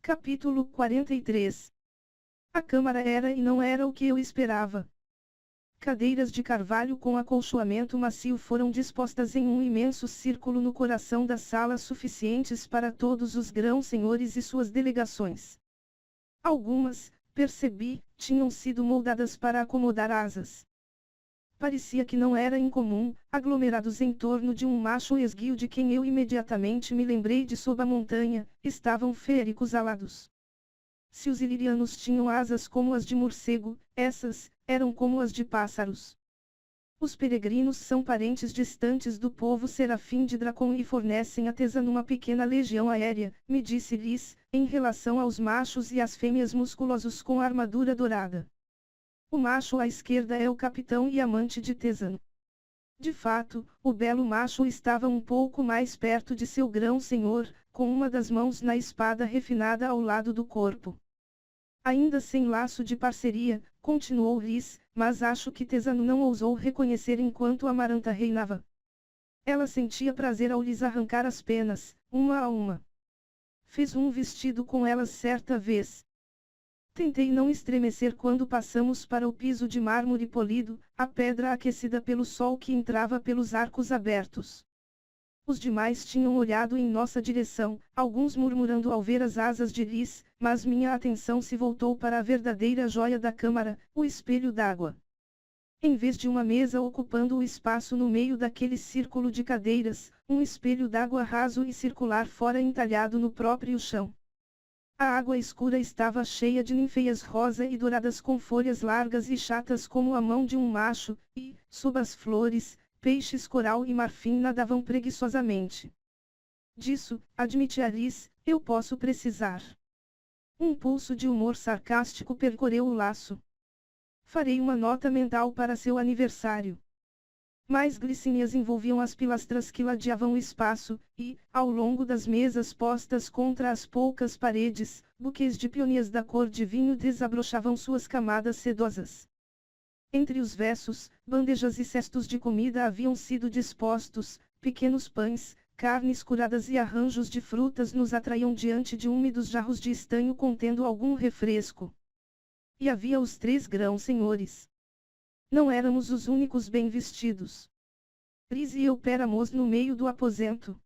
Capítulo 43. A câmara era e não era o que eu esperava. Cadeiras de carvalho com acolchoamento macio foram dispostas em um imenso círculo no coração da sala, suficientes para todos os grãos-senhores e suas delegações. Algumas, percebi, tinham sido moldadas para acomodar asas. Parecia que não era incomum, aglomerados em torno de um macho esguio de quem eu imediatamente me lembrei de sob a montanha, estavam féricos alados. Se os ilirianos tinham asas como as de morcego, essas, eram como as de pássaros. Os peregrinos são parentes distantes do povo serafim de Dracon e fornecem a Tesan uma pequena legião aérea, me disse Lys, em relação aos machos e às fêmeas musculosos com armadura dourada. O macho à esquerda é o capitão e amante de Tesan. De fato, o belo macho estava um pouco mais perto de seu grão-senhor, com uma das mãos na espada refinada ao lado do corpo. Ainda sem laço de parceria, continuou Lys, mas acho que Tesan não ousou reconhecer enquanto Amaranta reinava. Ela sentia prazer ao lhes arrancar as penas, uma a uma. Fez um vestido com elas certa vez. Tentei não estremecer quando passamos para o piso de mármore polido, a pedra aquecida pelo sol que entrava pelos arcos abertos. Os demais tinham olhado em nossa direção, alguns murmurando ao ver as asas de Lys, mas minha atenção se voltou para a verdadeira joia da câmara, o espelho d'água. Em vez de uma mesa ocupando o espaço no meio daquele círculo de cadeiras, um espelho d'água raso e circular fora entalhado no próprio chão. A água escura estava cheia de ninféias rosa e douradas com folhas largas e chatas como a mão de um macho, e, sob as flores, peixes coral e marfim nadavam preguiçosamente. Disso, admite Lys, eu posso precisar. Um pulso de humor sarcástico percorreu o laço. Farei uma nota mental para seu aniversário. Mais glicínias envolviam as pilastras que ladeavam o espaço, e, ao longo das mesas postas contra as poucas paredes, buquês de peonias da cor de vinho desabrochavam suas camadas sedosas. Entre os versos, bandejas e cestos de comida haviam sido dispostos, pequenos pães, carnes curadas e arranjos de frutas nos atraíam diante de úmidos jarros de estanho contendo algum refresco. E havia os 3 grãos-senhores. Não éramos os únicos bem vestidos. Lys e eu péramos no meio do aposento.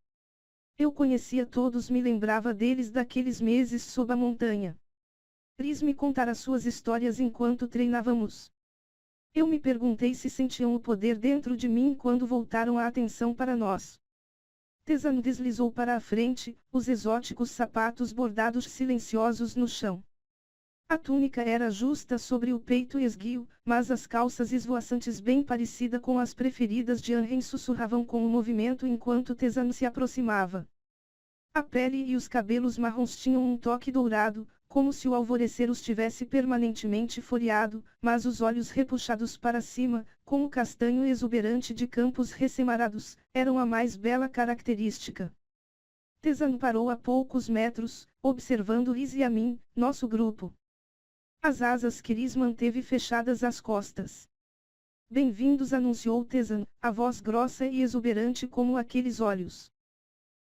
Eu conhecia todos, me lembrava deles daqueles meses sob a montanha. Lys me contara suas histórias enquanto treinávamos. Eu me perguntei se sentiam o poder dentro de mim quando voltaram a atenção para nós. Tesan deslizou para a frente, os exóticos sapatos bordados silenciosos no chão. A túnica era justa sobre o peito esguio, mas as calças esvoaçantes bem parecida com as preferidas de Anren sussurravam com o movimento enquanto Tesan se aproximava. A pele e os cabelos marrons tinham um toque dourado, como se o alvorecer os tivesse permanentemente floreado, mas os olhos repuxados para cima, com o castanho exuberante de campos recém-arados, eram a mais bela característica. Tesan parou a poucos metros, observando Lys e a mim, nosso grupo. As asas que Lys manteve fechadas às costas. Bem-vindos, anunciou Tesan, a voz grossa e exuberante como aqueles olhos.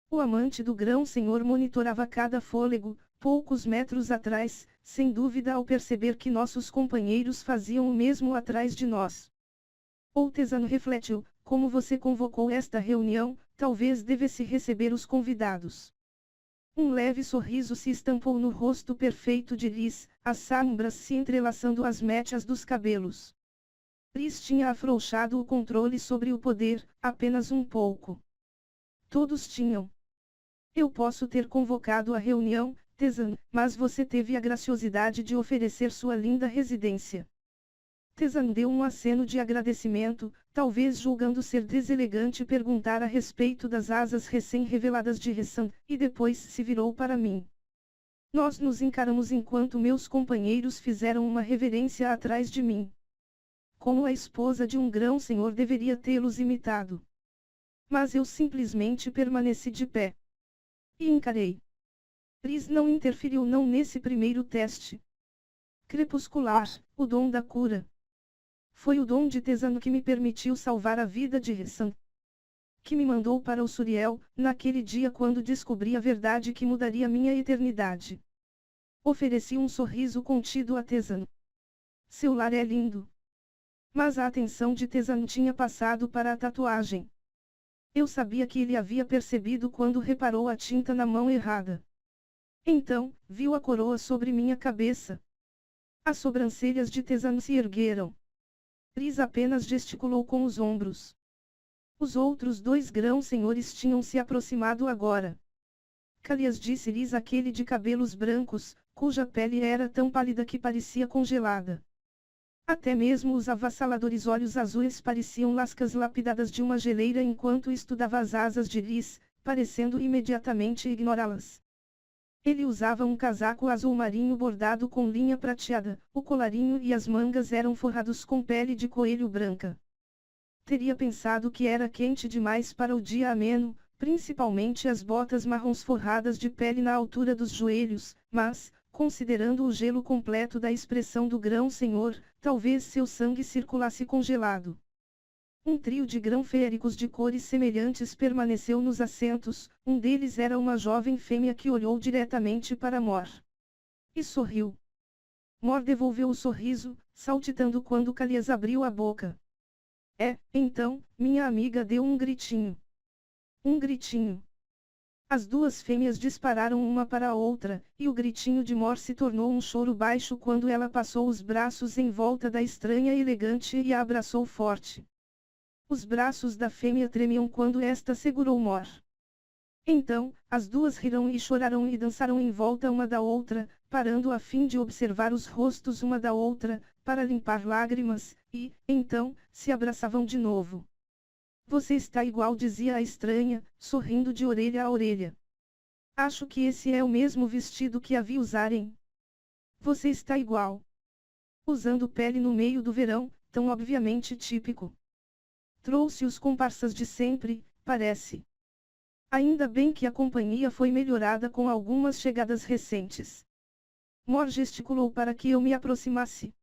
O amante do grão-senhor monitorava cada fôlego, poucos metros atrás, sem dúvida ao perceber que nossos companheiros faziam o mesmo atrás de nós. Ou Tesan refletiu, como você convocou esta reunião, talvez devesse receber os convidados. Um leve sorriso se estampou no rosto perfeito de Lys, as sombras se entrelaçando às mechas dos cabelos. Lys tinha afrouxado o controle sobre o poder, apenas um pouco. Todos tinham. Eu posso ter convocado a reunião, Tesan, mas você teve a graciosidade de oferecer sua linda residência. Tesan deu um aceno de agradecimento, talvez julgando ser deselegante perguntar a respeito das asas recém-reveladas de Rhysand, e depois se virou para mim. Nós nos encaramos enquanto meus companheiros fizeram uma reverência atrás de mim. Como a esposa de um grão-senhor deveria tê-los imitado. Mas eu simplesmente permaneci de pé. E encarei. Lys não interferiu não nesse primeiro teste. Crepuscular, o dom da cura. Foi o dom de Tesan que me permitiu salvar a vida de Rhysand. Que me mandou para o Suriel, naquele dia quando descobri a verdade que mudaria minha eternidade. Ofereci um sorriso contido a Tesano. Seu lar é lindo. Mas a atenção de Tesano tinha passado para a tatuagem. Eu sabia que ele havia percebido quando reparou a tinta na mão errada. Então, viu a coroa sobre minha cabeça. As sobrancelhas de Tesano se ergueram. Rhys apenas gesticulou com os ombros. Os outros dois grãos-senhores tinham se aproximado agora. Calias, disse Rhys, aquele de cabelos brancos, cuja pele era tão pálida que parecia congelada. Até mesmo os avassaladores olhos azuis pareciam lascas lapidadas de uma geleira enquanto estudava as asas de Rhys, parecendo imediatamente ignorá-las. Ele usava um casaco azul marinho bordado com linha prateada, o colarinho e as mangas eram forrados com pele de coelho branca. Teria pensado que era quente demais para o dia ameno, principalmente as botas marrons forradas de pele na altura dos joelhos, mas, considerando o gelo completo da expressão do grão-senhor, talvez seu sangue circulasse congelado. Um trio de grão-féricos de cores semelhantes permaneceu nos assentos, um deles era uma jovem fêmea que olhou diretamente para Mor. E sorriu. Mor devolveu o sorriso, saltitando quando Calias abriu a boca. Então, minha amiga deu um gritinho. Um gritinho. As duas fêmeas dispararam uma para a outra, e o gritinho de Mor se tornou um choro baixo quando ela passou os braços em volta da estranha elegante e a abraçou forte. Os braços da fêmea tremiam quando esta segurou Mor. Então, as duas riram e choraram e dançaram em volta uma da outra, parando a fim de observar os rostos uma da outra, para limpar lágrimas, e, então, se abraçavam de novo. Você está igual, dizia a estranha, sorrindo de orelha a orelha. Acho que esse é o mesmo vestido que a vi usarem. Você está igual. Usando pele no meio do verão, tão obviamente típico. Trouxe os comparsas de sempre, parece. Ainda bem que a companhia foi melhorada com algumas chegadas recentes. Mor gesticulou para que eu me aproximasse.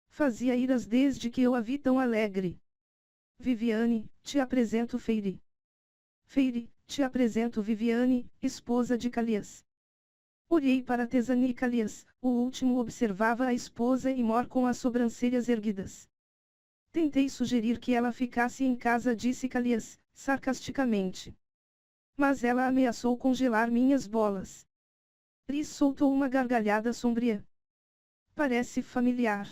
Fazia iras desde que eu a vi tão alegre. Viviane, te apresento Feire. Feire, te apresento Viviane, esposa de Calias. Olhei para Tesani e Calias, o último observava a esposa e Mor com as sobrancelhas erguidas. Tentei sugerir que ela ficasse em casa, disse Calias, sarcasticamente. Mas ela ameaçou congelar minhas bolas. Rhys soltou uma gargalhada sombria. Parece familiar.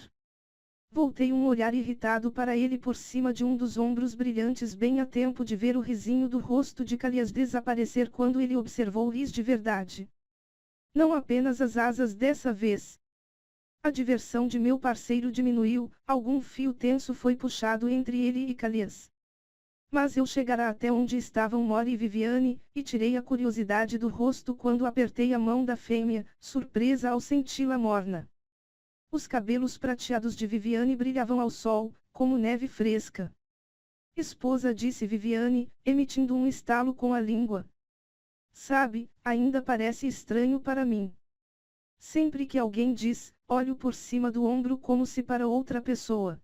Voltei um olhar irritado para ele por cima de um dos ombros brilhantes, bem a tempo de ver o risinho do rosto de Calias desaparecer quando ele observou Rhys de verdade. Não apenas as asas dessa vez. A diversão de meu parceiro diminuiu, algum fio tenso foi puxado entre ele e Calias. Mas eu chegara até onde estavam Mor e Viviane, e tirei a curiosidade do rosto quando apertei a mão da fêmea, surpresa ao senti-la morna. Os cabelos prateados de Viviane brilhavam ao sol, como neve fresca. Esposa, disse Viviane, emitindo um estalo com a língua. Sabe, ainda parece estranho para mim. Sempre que alguém diz, olho por cima do ombro como se para outra pessoa.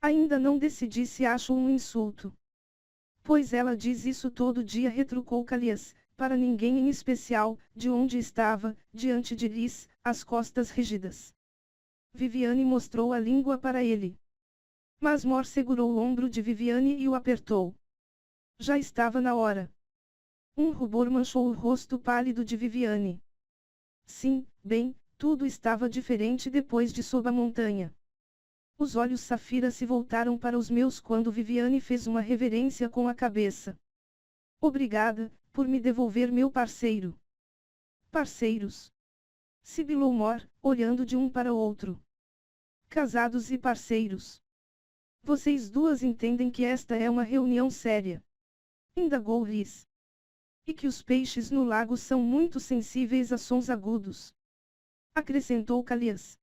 Ainda não decidi se acho um insulto. Pois ela diz isso todo dia, retrucou Calias, para ninguém em especial, de onde estava, diante de Rhys, as costas rígidas. Viviane mostrou a língua para ele. Mas Mor segurou o ombro de Viviane e o apertou. Já estava na hora. Um rubor manchou o rosto pálido de Viviane. Sim, bem, tudo estava diferente depois de Sob a Montanha. Os olhos safira se voltaram para os meus quando Viviane fez uma reverência com a cabeça. Obrigada, por me devolver meu parceiro. Parceiros. Sibilou Mor, olhando de um para o outro. Casados e parceiros. Vocês duas entendem que esta é uma reunião séria. Indagou Rhys. E que os peixes no lago são muito sensíveis a sons agudos. Acrescentou Calias.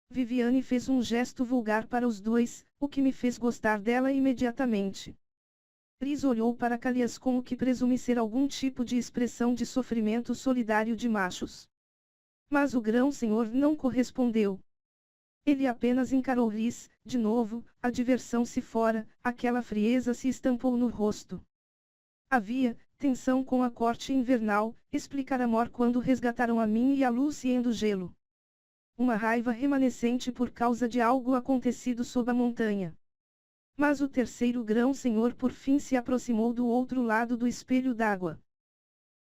Viviane fez um gesto vulgar para os dois, o que me fez gostar dela imediatamente. Rhys olhou para Calias com o que presume ser algum tipo de expressão de sofrimento solidário de machos. Mas o grão-senhor não correspondeu. Ele apenas encarou Rhys, de novo, a diversão se fora, aquela frieza se estampou no rosto. Havia, tensão com a corte invernal, explicar amor quando resgataram a mim e a Lucy do gelo. Uma raiva remanescente por causa de algo acontecido sob a montanha. Mas o terceiro grão-senhor por fim se aproximou do outro lado do espelho d'água.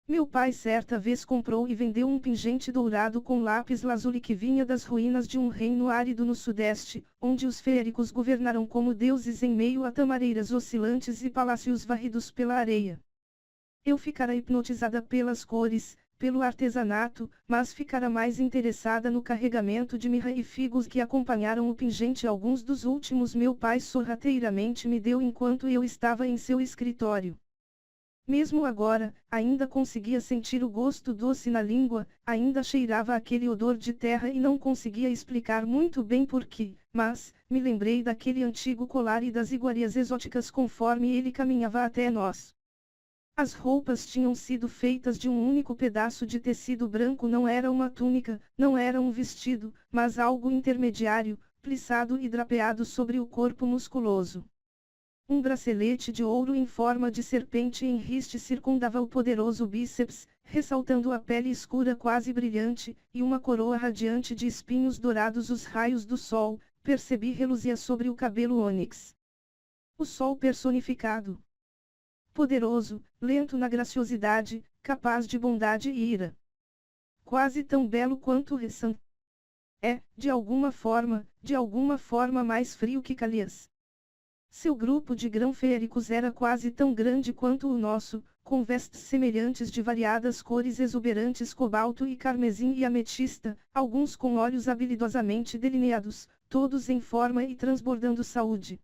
Meu pai certa vez comprou e vendeu um pingente dourado com lápis-lazuli que vinha das ruínas de um reino árido no sudeste, onde os feéricos governaram como deuses em meio a tamareiras oscilantes e palácios varridos pela areia. Eu ficara hipnotizada pelas cores, pelo artesanato, mas ficara mais interessada no carregamento de mirra e figos que acompanharam o pingente. Alguns dos últimos meu pai sorrateiramente me deu enquanto eu estava em seu escritório. Mesmo agora, ainda conseguia sentir o gosto doce na língua, ainda cheirava aquele odor de terra e não conseguia explicar muito bem porquê, mas, me lembrei daquele antigo colar e das iguarias exóticas conforme ele caminhava até nós. As roupas tinham sido feitas de um único pedaço de tecido branco, não era uma túnica, não era um vestido, mas algo intermediário, plissado e drapeado sobre o corpo musculoso. Um bracelete de ouro em forma de serpente em riste circundava o poderoso bíceps, ressaltando a pele escura quase brilhante, e uma coroa radiante de espinhos dourados. Os raios do sol, percebi, reluzia sobre o cabelo ônix. O sol personificado. Poderoso, lento na graciosidade, capaz de bondade e ira. Quase tão belo quanto Ressan. De alguma forma mais frio que Calias. Seu grupo de grão-feéricos era quase tão grande quanto o nosso, com vestes semelhantes de variadas cores exuberantes, cobalto e carmesim e ametista, alguns com olhos habilidosamente delineados, todos em forma e transbordando saúde.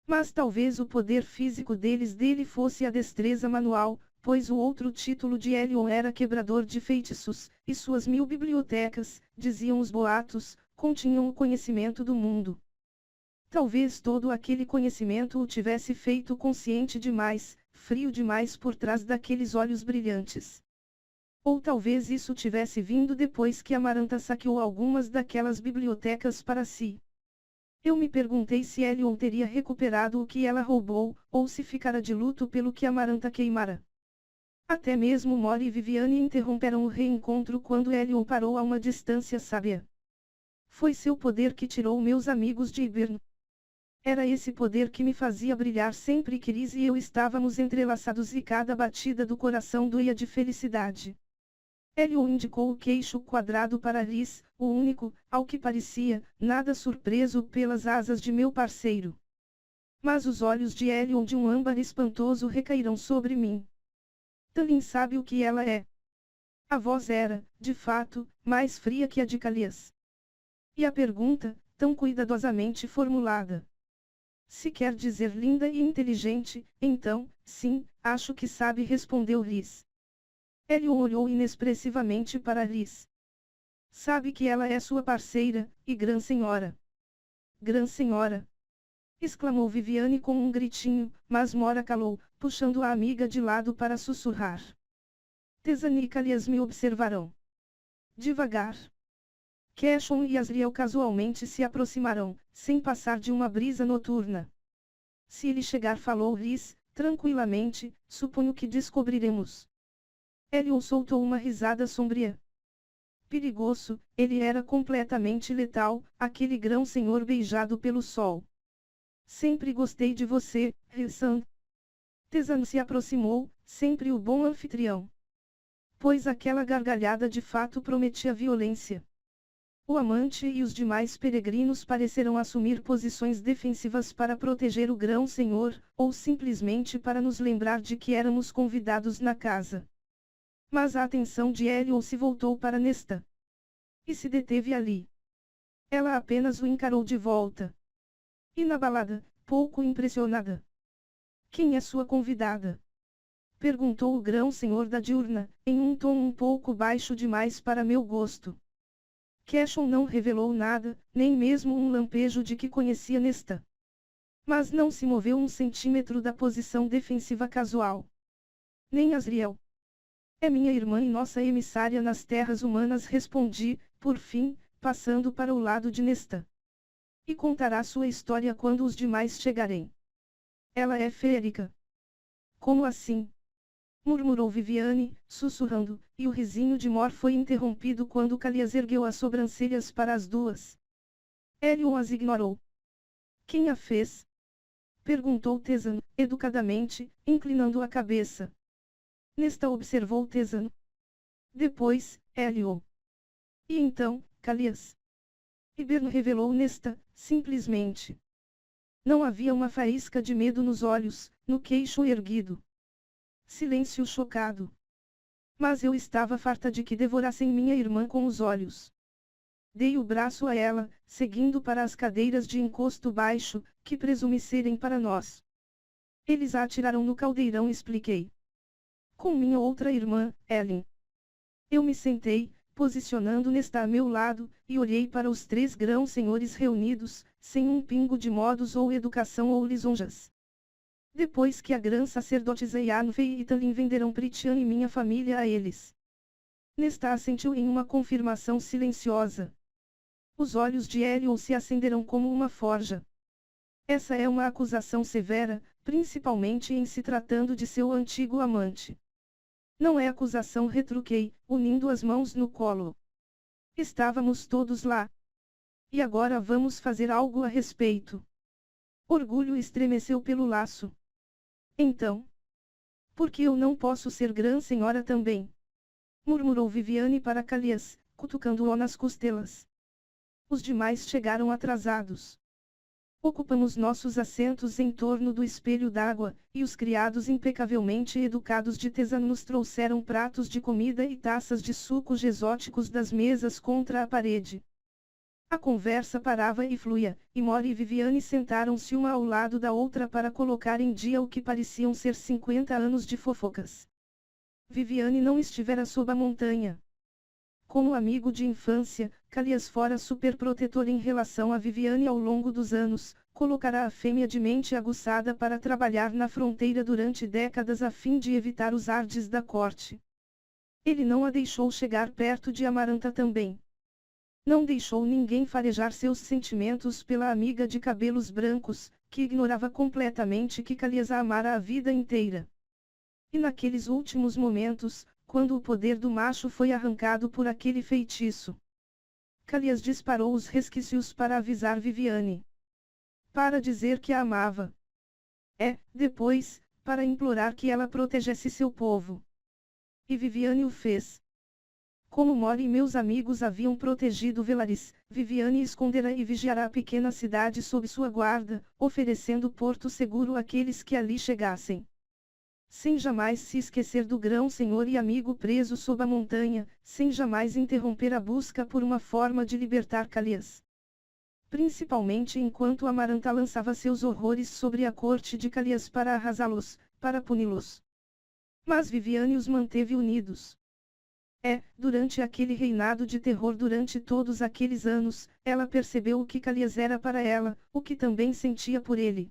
Mas talvez o poder físico dele fosse a destreza manual, pois o outro título de Elion era quebrador de feitiços, e suas 1000 bibliotecas, diziam os boatos, continham o conhecimento do mundo. Talvez todo aquele conhecimento o tivesse feito consciente demais, frio demais por trás daqueles olhos brilhantes. Ou talvez isso tivesse vindo depois que Amaranta saqueou algumas daquelas bibliotecas para si. Eu me perguntei se Elion teria recuperado o que ela roubou, ou se ficara de luto pelo que Amaranta queimara. Até mesmo Mori e Viviane interromperam o reencontro quando Elion parou a uma distância sábia. Foi seu poder que tirou meus amigos de Ibern. Era esse poder que me fazia brilhar sempre que Liz e eu estávamos entrelaçados e cada batida do coração doía de felicidade. Elion indicou o queixo quadrado para Liz, o único, ao que parecia, nada surpreso pelas asas de meu parceiro. Mas os olhos de Elion de um âmbar espantoso recaíram sobre mim. Talin sabe o que ela é. A voz era, de fato, mais fria que a de Calias. E a pergunta, tão cuidadosamente formulada. Se quer dizer linda e inteligente, então, sim, acho que sabe, respondeu Liz. Elion olhou inexpressivamente para Liz. Sabe que ela é sua parceira, e grã-senhora. Grã-senhora! Exclamou Viviane com um gritinho, mas Mora calou, puxando a amiga de lado para sussurrar. Tesan e Calias me observarão. Devagar. Cashon e Asriel casualmente se aproximarão, sem passar de uma brisa noturna. Se ele chegar, falou Liz, tranquilamente, suponho que descobriremos. Elion soltou uma risada sombria. Perigoso, ele era completamente letal, aquele grão-senhor beijado pelo sol. Sempre gostei de você, Ressan. Tesan se aproximou, sempre o bom anfitrião. Pois aquela gargalhada de fato prometia violência. O amante e os demais peregrinos pareceram assumir posições defensivas para proteger o grão-senhor, ou simplesmente para nos lembrar de que éramos convidados na casa. Mas a atenção de Elion se voltou para Nesta. E se deteve ali. Ela apenas o encarou de volta. Inabalada, pouco impressionada. Quem é sua convidada? Perguntou o grão-senhor da diurna, em um tom um pouco baixo demais para meu gosto. Cashon não revelou nada, nem mesmo um lampejo de que conhecia Nesta. Mas não se moveu um centímetro da posição defensiva casual. Nem Asriel. É minha irmã e nossa emissária nas terras humanas, respondi, por fim, passando para o lado de Nesta. E contará sua história quando os demais chegarem. Ela é feérica. Como assim? Murmurou Viviane, sussurrando, e o risinho de Mor foi interrompido quando Calias ergueu as sobrancelhas para as duas. Helion as ignorou. Quem a fez? Perguntou Tesano, educadamente, inclinando a cabeça. Nesta observou Tesano. Depois, Helion. E então, Calias? Hiberno revelou Nesta, simplesmente. Não havia uma faísca de medo nos olhos, no queixo erguido. Silêncio chocado. Mas eu estava farta de que devorassem minha irmã com os olhos. Dei o braço a ela, seguindo para as cadeiras de encosto baixo, que presumi serem para nós. Eles a atiraram no caldeirão, expliquei. Com minha outra irmã, Ellen. Eu me sentei, posicionando Nesta a meu lado, e olhei para os 3 grãos senhores reunidos, sem um pingo de modos ou educação ou lisonjas. Depois que a grã sacerdotisa Yanfei e Talin venderam Pritian e minha família a eles. Nesta assentiu em uma confirmação silenciosa. Os olhos de Helion se acenderam como uma forja. Essa é uma acusação severa, principalmente em se tratando de seu antigo amante. Não é acusação, retruquei, unindo as mãos no colo. Estávamos todos lá. E agora vamos fazer algo a respeito. Orgulho estremeceu pelo laço. Então. Por que eu não posso ser grã senhora também? Murmurou Viviane para Calias, cutucando-o nas costelas. Os demais chegaram atrasados. Ocupamos nossos assentos em torno do espelho d'água, e os criados impecavelmente educados de Tesano nos trouxeram pratos de comida e taças de sucos exóticos das mesas contra a parede. A conversa parava e fluía, e Mori e Viviane sentaram-se uma ao lado da outra para colocar em dia o que pareciam ser 50 anos de fofocas. Viviane não estivera sob a montanha. Como amigo de infância, Calias fora superprotetor em relação a Viviane ao longo dos anos, colocará a fêmea de mente aguçada para trabalhar na fronteira durante décadas a fim de evitar os ardes da corte. Ele não a deixou chegar perto de Amaranta também. Não deixou ninguém farejar seus sentimentos pela amiga de cabelos brancos, que ignorava completamente que Calias a amara a vida inteira. E naqueles últimos momentos, quando o poder do macho foi arrancado por aquele feitiço, Calias disparou os resquícios para avisar Viviane. Para dizer que a amava. Depois, para implorar que ela protegesse seu povo. E Viviane o fez. Como Mori e meus amigos haviam protegido Velaris, Viviane esconderá e vigiará a pequena cidade sob sua guarda, oferecendo porto seguro àqueles que ali chegassem. Sem jamais se esquecer do grão-senhor e amigo preso sob a montanha, sem jamais interromper a busca por uma forma de libertar Calias. Principalmente enquanto Amaranta lançava seus horrores sobre a corte de Calias para arrasá-los, para puni-los. Mas Viviane os manteve unidos. Durante aquele reinado de terror durante todos aqueles anos, ela percebeu o que Calias era para ela, o que também sentia por ele.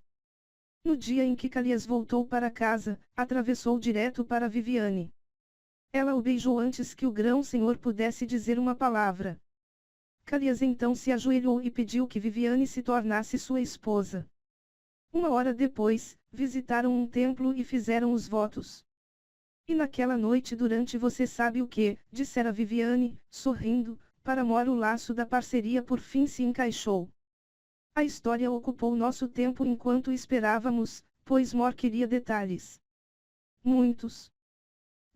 No dia em que Calias voltou para casa, atravessou direto para Viviane. Ela o beijou antes que o grão-senhor pudesse dizer uma palavra. Calias então se ajoelhou e pediu que Viviane se tornasse sua esposa. Uma hora depois, visitaram um templo e fizeram os votos. E naquela noite durante você sabe o que, dissera Viviane, sorrindo, para Mor o laço da parceria por fim se encaixou. A história ocupou nosso tempo enquanto esperávamos, pois Mor queria detalhes. Muitos.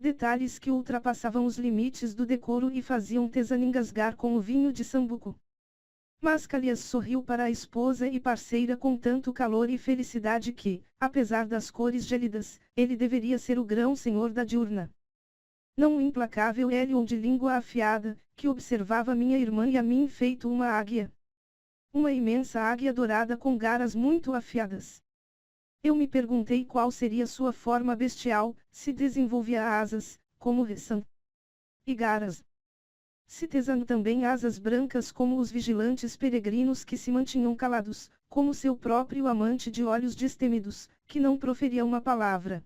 Detalhes que ultrapassavam os limites do decoro e faziam Tesano engasgar com o vinho de Sambuco. Mas Calias sorriu para a esposa e parceira com tanto calor e felicidade que, apesar das cores gélidas, ele deveria ser o grão-senhor da diurna. Não o implacável Helion de língua afiada, que observava minha irmã e a mim feito uma águia. Uma imensa águia dourada com garras muito afiadas. Eu me perguntei qual seria sua forma bestial, se desenvolvia asas, como Ressan. E garras. Se Tesano também asas brancas como os vigilantes peregrinos que se mantinham calados, como seu próprio amante de olhos destemidos, que não proferia uma palavra.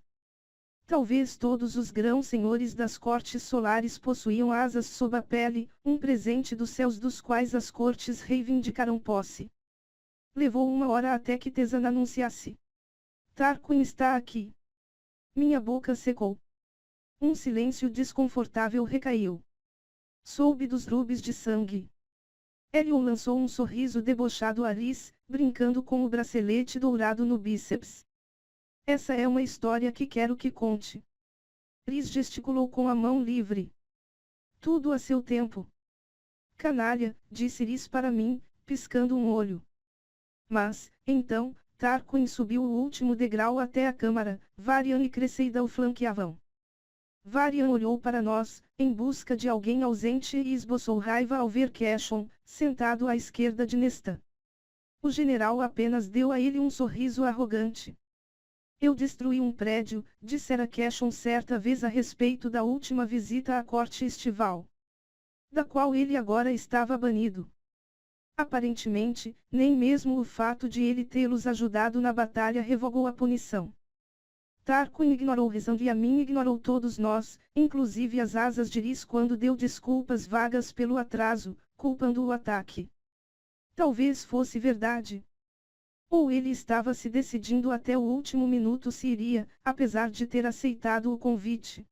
Talvez todos os grãos-senhores das cortes solares possuíam asas sob a pele, um presente dos céus dos quais as cortes reivindicaram posse. Levou uma hora até que Tesano anunciasse. Tarquin está aqui. Minha boca secou. Um silêncio desconfortável recaiu. Soube dos rubis de sangue. Elion lançou um sorriso debochado a Rhys, brincando com o bracelete dourado no bíceps. Essa é uma história que quero que conte. Rhys gesticulou com a mão livre. Tudo a seu tempo. Canalha, disse Rhys para mim, piscando um olho. Mas, então, Tarquin subiu o último degrau até a câmara, Varian e Cresseida o flanqueavam. Varian olhou para nós, em busca de alguém ausente e esboçou raiva ao ver Cashon, sentado à esquerda de Nesta. O general apenas deu a ele um sorriso arrogante. Eu destruí um prédio, dissera Cashon certa vez a respeito da última visita à corte estival, da qual ele agora estava banido. Aparentemente, nem mesmo o fato de ele tê-los ajudado na batalha revogou a punição. Tarquin ignorou Rysand e a mim ignorou todos nós, inclusive as asas de Rhys quando deu desculpas vagas pelo atraso, culpando o ataque. Talvez fosse verdade. Ou ele estava se decidindo até o último minuto se iria, apesar de ter aceitado o convite.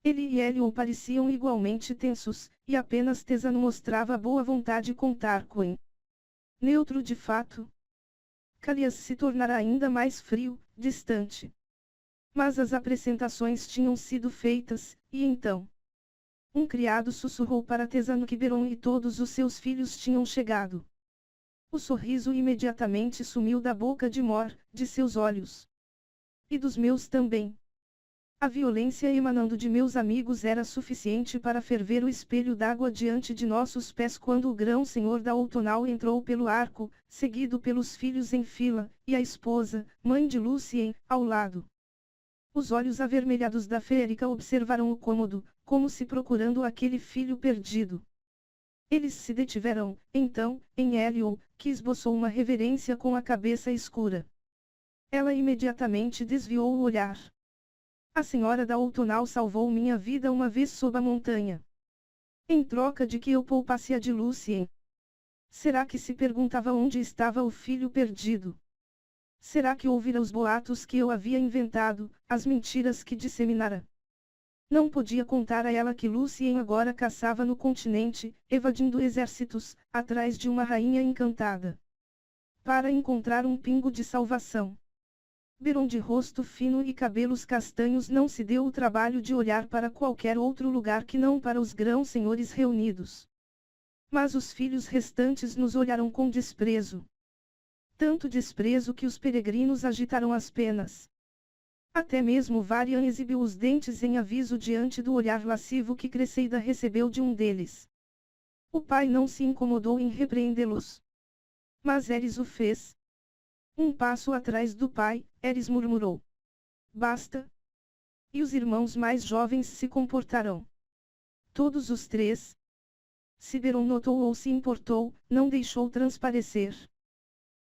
Ele e Elion pareciam igualmente tensos, e apenas Tesano mostrava boa vontade com Tarquin. Neutro de fato. Calias se tornara ainda mais frio, distante. Mas as apresentações tinham sido feitas, e então? Um criado sussurrou para Tesano que Beron e todos os seus filhos tinham chegado. O sorriso imediatamente sumiu da boca de Mor, de seus olhos. E dos meus também. A violência emanando de meus amigos era suficiente para ferver o espelho d'água diante de nossos pés quando o grão-senhor da Outonal entrou pelo arco, seguido pelos filhos em fila, e a esposa, mãe de Lucien, ao lado. Os olhos avermelhados da Férica observaram o cômodo, como se procurando aquele filho perdido. Eles se detiveram, então, em Elion, que esboçou uma reverência com a cabeça escura. Ela imediatamente desviou o olhar. A senhora da Outonal salvou minha vida uma vez sob a montanha. Em troca de que eu poupasse a de Lucien. Será que se perguntava onde estava o filho perdido? Será que ouvira os boatos que eu havia inventado, as mentiras que disseminara? Não podia contar a ela que Lucien agora caçava no continente, evadindo exércitos, atrás de uma rainha encantada. Para encontrar um pingo de salvação. Beron de rosto fino e cabelos castanhos não se deu o trabalho de olhar para qualquer outro lugar que não para os grão-senhores reunidos. Mas os filhos restantes nos olharam com desprezo. Tanto desprezo que os peregrinos agitaram as penas. Até mesmo Varian exibiu os dentes em aviso diante do olhar lascivo que Cresseida recebeu de um deles. O pai não se incomodou em repreendê-los. Mas Eris o fez. Um passo atrás do pai, Eris murmurou. Basta. E os irmãos mais jovens se comportarão. Todos os três. Se Beron notou ou se importou, não deixou transparecer.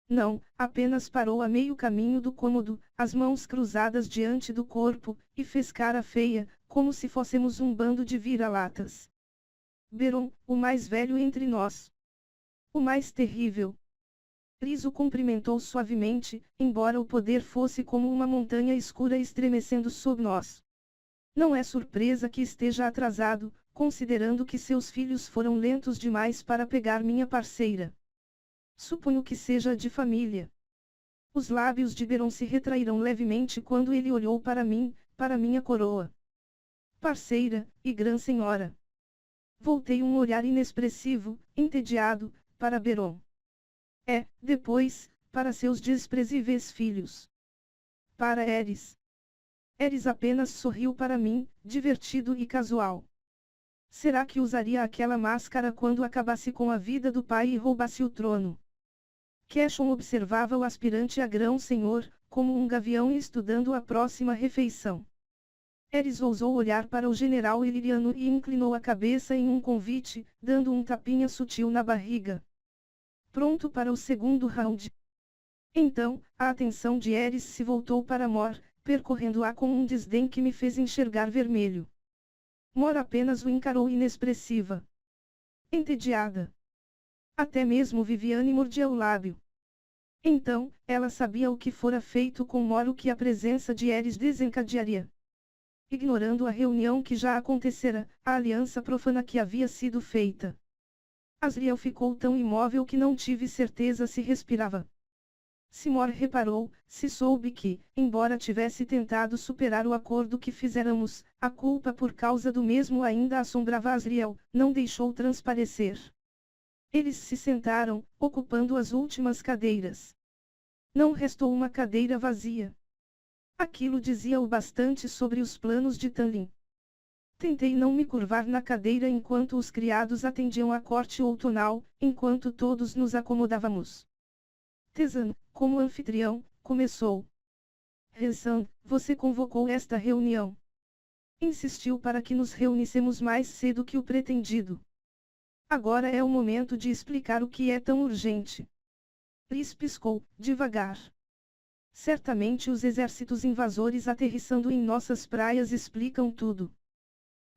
Não, apenas parou a meio caminho do cômodo, as mãos cruzadas diante do corpo, e fez cara feia, como se fôssemos um bando de vira-latas. Beron, o mais velho entre nós. O mais terrível. Rhys o cumprimentou suavemente, embora o poder fosse como uma montanha escura estremecendo sob nós. Não é surpresa que esteja atrasado, considerando que seus filhos foram lentos demais para pegar minha parceira. Suponho que seja de família. Os lábios de Beron se retraíram levemente quando ele olhou para mim, para minha coroa. Parceira, e grã-senhora. Voltei um olhar inexpressivo, entediado, para Beron. Depois, para seus desprezíveis filhos. Para Eris. Eris apenas sorriu para mim, divertido e casual. Será que usaria aquela máscara quando acabasse com a vida do pai e roubasse o trono? Cashon observava o aspirante a grão-senhor, como um gavião estudando a próxima refeição. Eris ousou olhar para o general iliriano e inclinou a cabeça em um convite, dando um tapinha sutil na barriga. Pronto para o segundo round. Então, a atenção de Eris se voltou para Mor, percorrendo-a com um desdém que me fez enxergar vermelho. Mor apenas o encarou inexpressiva. Entediada. Até mesmo Viviane mordia o lábio. Então, ela sabia o que fora feito com Mor, o que a presença de Eris desencadearia. ignorando a reunião que já acontecera, a aliança profana que havia sido feita. Asriel ficou tão imóvel que não tive certeza se respirava. Simor reparou, se soube que, embora tivesse tentado superar o acordo que fizéramos, a culpa por causa do mesmo ainda assombrava Asriel, não deixou transparecer. Eles se sentaram, ocupando as últimas cadeiras. Não restou uma cadeira vazia. Aquilo dizia o bastante sobre os planos de Tanlin. Tentei não me curvar na cadeira enquanto os criados atendiam à corte outonal, enquanto todos nos acomodávamos. Tezan, como anfitrião, começou. Rezan, você convocou esta reunião. Insistiu para que nos reuníssemos mais cedo que o pretendido. Agora é o momento de explicar o que é tão urgente. Liz piscou, devagar. Certamente os exércitos invasores aterrissando em nossas praias explicam tudo.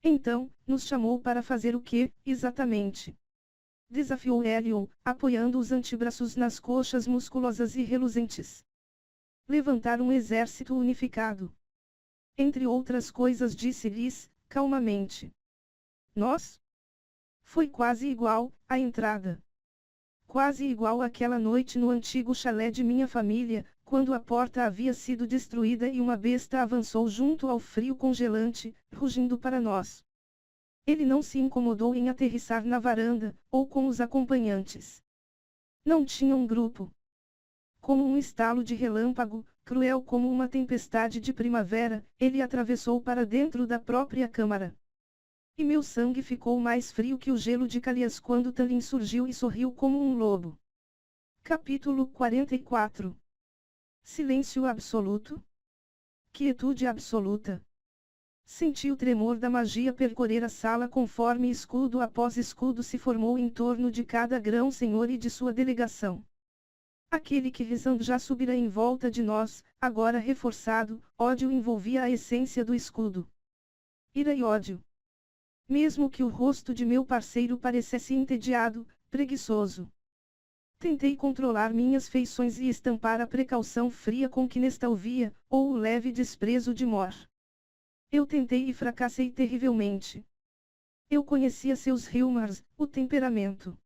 Então, nos chamou para fazer o que, exatamente? Desafiou Elion, apoiando os antebraços nas coxas musculosas e reluzentes. Levantar um exército unificado. Entre outras coisas, disse Liz, calmamente. Nós? Foi quase igual, a entrada. Quase igual àquela noite no antigo chalé de minha família, quando a porta havia sido destruída e uma besta avançou junto ao frio congelante, rugindo para nós. Ele não se incomodou em aterrissar na varanda, ou com os acompanhantes. Não tinha um grupo. Como um estalo de relâmpago, cruel como uma tempestade de primavera, ele atravessou para dentro da própria câmara. E meu sangue ficou mais frio que o gelo de Calias quando Tanlin surgiu e sorriu como um lobo. Capítulo 44. Silêncio absoluto? Quietude absoluta. Senti o tremor da magia percorrer a sala conforme escudo após escudo se formou em torno de cada grão-senhor e de sua delegação. Aquele que rezando já subira em volta de nós, agora reforçado, ódio envolvia a essência do escudo. Ira e ódio. Mesmo que o rosto de meu parceiro parecesse entediado, preguiçoso. Tentei controlar minhas feições e estampar a precaução fria com que nesta ouvia, ou o leve desprezo de Mor. Eu tentei e fracassei terrivelmente. Eu conhecia seus humors, o temperamento.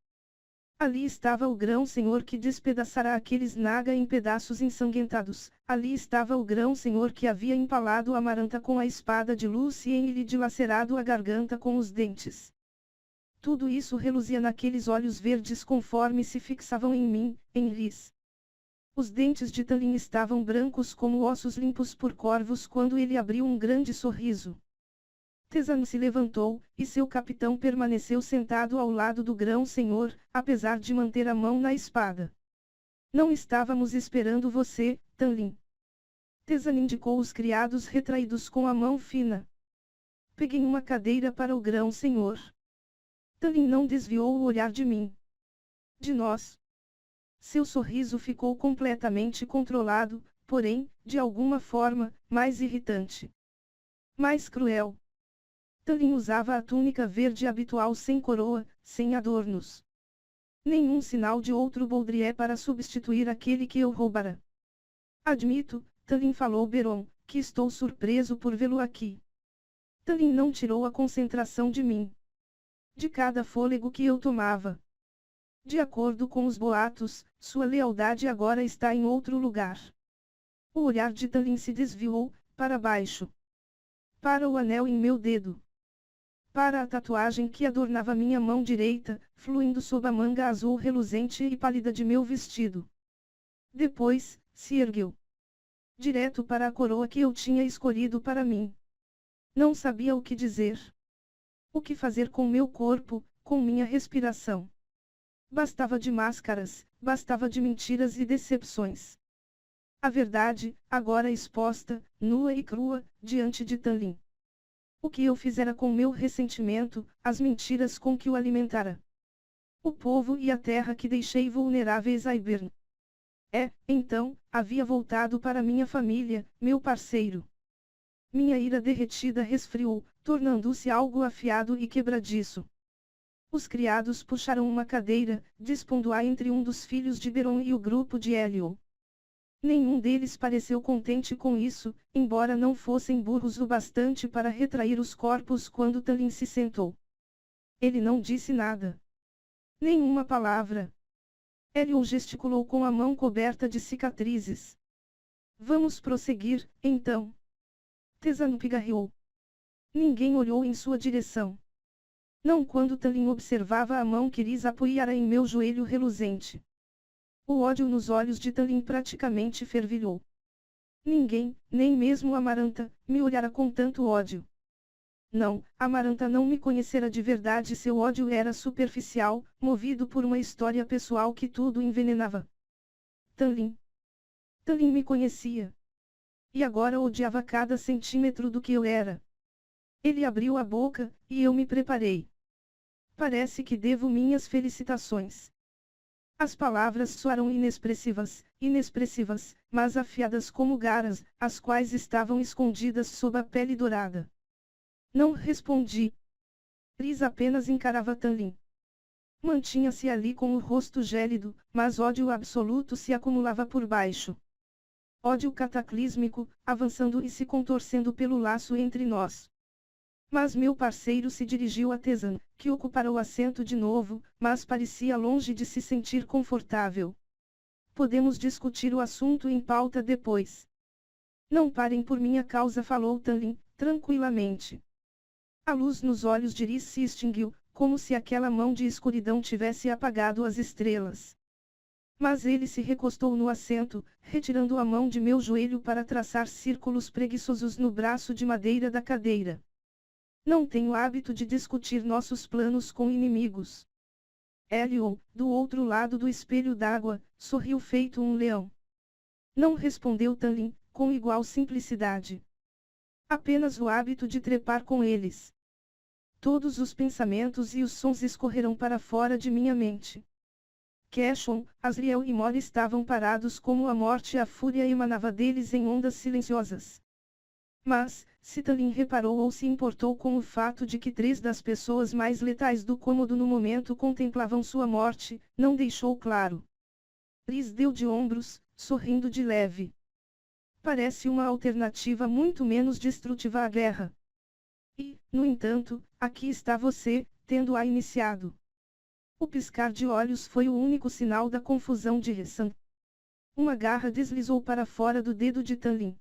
Ali estava o grão-senhor que despedaçara aqueles naga em pedaços ensanguentados. Ali estava o grão-senhor que havia empalado Amaranta com a espada de Lucien e lhe dilacerado a garganta com os dentes. Tudo isso reluzia naqueles olhos verdes conforme se fixavam em mim, em Liz. Os dentes de Tanlin estavam brancos como ossos limpos por corvos quando ele abriu um grande sorriso. Tezan se levantou, e seu capitão permaneceu sentado ao lado do grão-senhor, apesar de manter a mão na espada. Não estávamos esperando você, Tanlin. Tezan indicou os criados retraídos com a mão fina. Peguei uma cadeira para o grão-senhor. Tanlin não desviou o olhar de mim. De nós. Seu sorriso ficou completamente controlado, porém, de alguma forma, mais irritante. Mais cruel. Tanlin usava a túnica verde habitual sem coroa, sem adornos. Nenhum sinal de outro Baudrier para substituir aquele que eu roubara. Admito, Tanlin falou Beron, que estou surpreso por vê-lo aqui. Tanlin não tirou a concentração de mim. De cada fôlego que eu tomava. De acordo com os boatos, sua lealdade agora está em outro lugar. O olhar de Tanlin se desviou, para baixo. Para o anel em meu dedo. Para a tatuagem que adornava minha mão direita, fluindo sob a manga azul reluzente e pálida de meu vestido. Depois, se ergueu. Direto para a coroa que eu tinha escolhido para mim. Não sabia o que dizer. O que fazer com meu corpo, com minha respiração. Bastava de máscaras, bastava de mentiras e decepções. A verdade, agora exposta, nua e crua, diante de Tanlin. O que eu fizera com meu ressentimento, as mentiras com que o alimentara. O povo e a terra que deixei vulneráveis a Ibern. Então, havia voltado para minha família, meu parceiro. Minha ira derretida resfriou, tornando-se algo afiado e quebradiço. Os criados puxaram uma cadeira, dispondo-a entre um dos filhos de Beron e o grupo de Hélio. Nenhum deles pareceu contente com isso, embora não fossem burros o bastante para retrair os corpos quando Tallin se sentou. Ele não disse nada. Nenhuma palavra. Elion gesticulou com a mão coberta de cicatrizes. Vamos prosseguir, então. Tezano pigarreou. Ninguém olhou em sua direção. Não quando Tallin observava a mão que Rhys apoiara em meu joelho reluzente. O ódio nos olhos de Tallin praticamente fervilhou. Ninguém, nem mesmo Amaranta, me olhara com tanto ódio. Não, Amaranta não me conhecera de verdade, seu ódio era superficial, movido por uma história pessoal que tudo envenenava. Tallin me conhecia. E agora odiava cada centímetro do que eu era. Ele abriu a boca, e eu me preparei. Parece que devo minhas felicitações. As palavras soaram inexpressivas, mas afiadas como garras, as quais estavam escondidas sob a pele dourada. Não respondi. Rhys apenas encarava Tallin. Mantinha-se ali com o rosto gélido, mas ódio absoluto se acumulava por baixo. Ódio cataclísmico, avançando e se contorcendo pelo laço entre nós. Mas meu parceiro se dirigiu a Tezan, que ocupara o assento de novo, mas parecia longe de se sentir confortável. Podemos discutir o assunto em pauta depois. Não parem por minha causa, falou Tallin, tranquilamente. A luz nos olhos de Rhys se extinguiu, como se aquela mão de escuridão tivesse apagado as estrelas. Mas ele se recostou no assento, retirando a mão de meu joelho para traçar círculos preguiçosos no braço de madeira da cadeira. Não tenho hábito de discutir nossos planos com inimigos. Elion, do outro lado do espelho d'água, sorriu feito um leão. Não respondeu Tallin, com igual simplicidade. Apenas o hábito de trepar com eles. Todos os pensamentos e os sons escorreram para fora de minha mente. Keshon, Asriel e Mor estavam parados como a morte e a fúria emanava deles em ondas silenciosas. Mas, se Tallin reparou ou se importou com o fato de que 3 das pessoas mais letais do cômodo no momento contemplavam sua morte, não deixou claro. Rhys deu de ombros, sorrindo de leve. Parece uma alternativa muito menos destrutiva à guerra. E, no entanto, aqui está você, tendo-a iniciado. O piscar de olhos foi o único sinal da confusão de Rhys. Uma garra deslizou para fora do dedo de Tallin.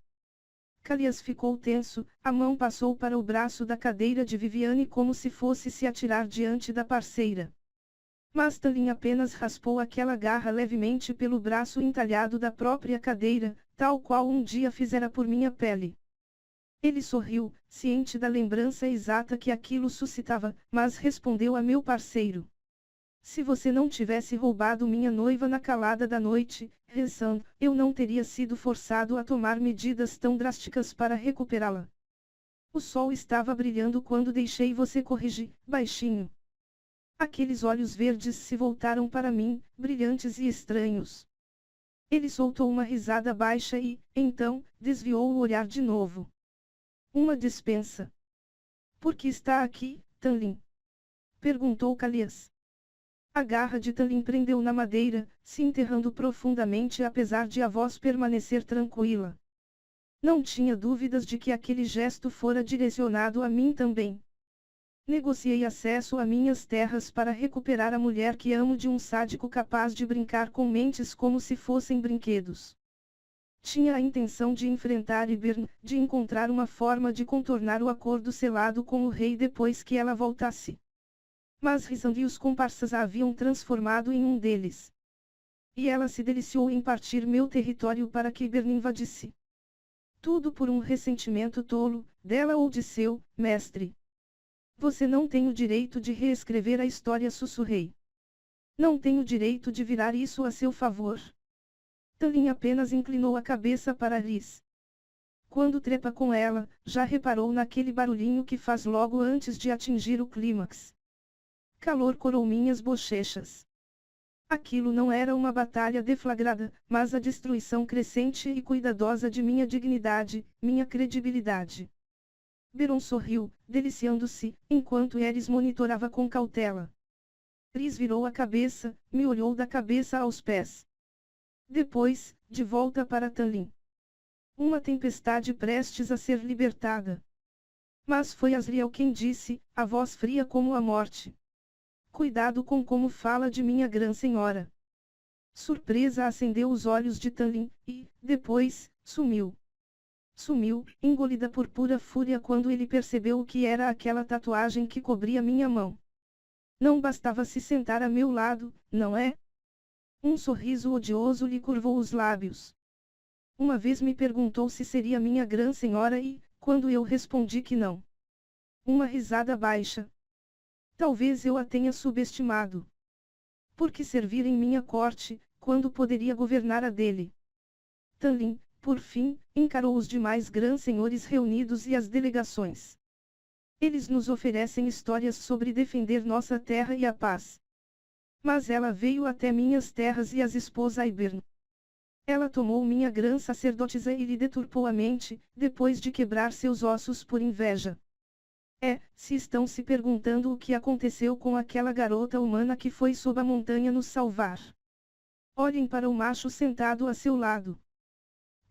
Calias ficou tenso, a mão passou para o braço da cadeira de Viviane como se fosse se atirar diante da parceira. Mas Tallin apenas raspou aquela garra levemente pelo braço entalhado da própria cadeira, tal qual um dia fizera por minha pele. Ele sorriu, ciente da lembrança exata que aquilo suscitava, mas respondeu a meu parceiro. Se você não tivesse roubado minha noiva na calada da noite, Rhys, eu não teria sido forçado a tomar medidas tão drásticas para recuperá-la. O sol estava brilhando quando deixei você corrigir, baixinho. Aqueles olhos verdes se voltaram para mim, brilhantes e estranhos. Ele soltou uma risada baixa e, então, desviou o olhar de novo. Uma dispensa. Por que está aqui, Tallin? Perguntou Calias. A garra de Tallin prendeu na madeira, se enterrando profundamente apesar de a voz permanecer tranquila. Não tinha dúvidas de que aquele gesto fora direcionado a mim também. Negociei acesso a minhas terras para recuperar a mulher que amo de um sádico capaz de brincar com mentes como se fossem brinquedos. Tinha a intenção de enfrentar Ybern, de encontrar uma forma de contornar o acordo selado com o rei depois que ela voltasse. Mas Rhys e os comparsas a haviam transformado em um deles. E ela se deliciou em partir meu território para que Ybern invadisse. Tudo por um ressentimento tolo, dela ou de seu, mestre. Você não tem o direito de reescrever a história, sussurrei. Não tem o direito de virar isso a seu favor. Tallin apenas inclinou a cabeça para Rhys. Quando trepa com ela, já reparou naquele barulhinho que faz logo antes de atingir o clímax. Calor corou minhas bochechas. Aquilo não era uma batalha deflagrada, mas a destruição crescente e cuidadosa de minha dignidade, minha credibilidade. Beron sorriu, deliciando-se, enquanto Eris monitorava com cautela. Rhys virou a cabeça, me olhou da cabeça aos pés. Depois, de volta para Tanlin. Uma tempestade prestes a ser libertada. Mas foi Asriel quem disse, a voz fria como a morte. Cuidado com como fala de minha grã senhora. Surpresa acendeu os olhos de Tanlin, e, depois, sumiu. Sumiu, engolida por pura fúria quando ele percebeu o que era aquela tatuagem que cobria minha mão. Não bastava se sentar a meu lado, não é? Um sorriso odioso lhe curvou os lábios. Uma vez me perguntou se seria minha grã senhora e, quando eu respondi que não. Uma risada baixa. Talvez eu a tenha subestimado. Por que servir em minha corte, quando poderia governar a dele? Tanlin, por fim, encarou os demais grandes senhores reunidos e as delegações. Eles nos oferecem histórias sobre defender nossa terra e a paz. Mas ela veio até minhas terras e as expôs a Ibern. Ela tomou minha grã sacerdotisa e lhe deturpou a mente, depois de quebrar seus ossos por inveja. Se estão se perguntando o que aconteceu com aquela garota humana que foi sob a montanha nos salvar. Olhem para o macho sentado a seu lado.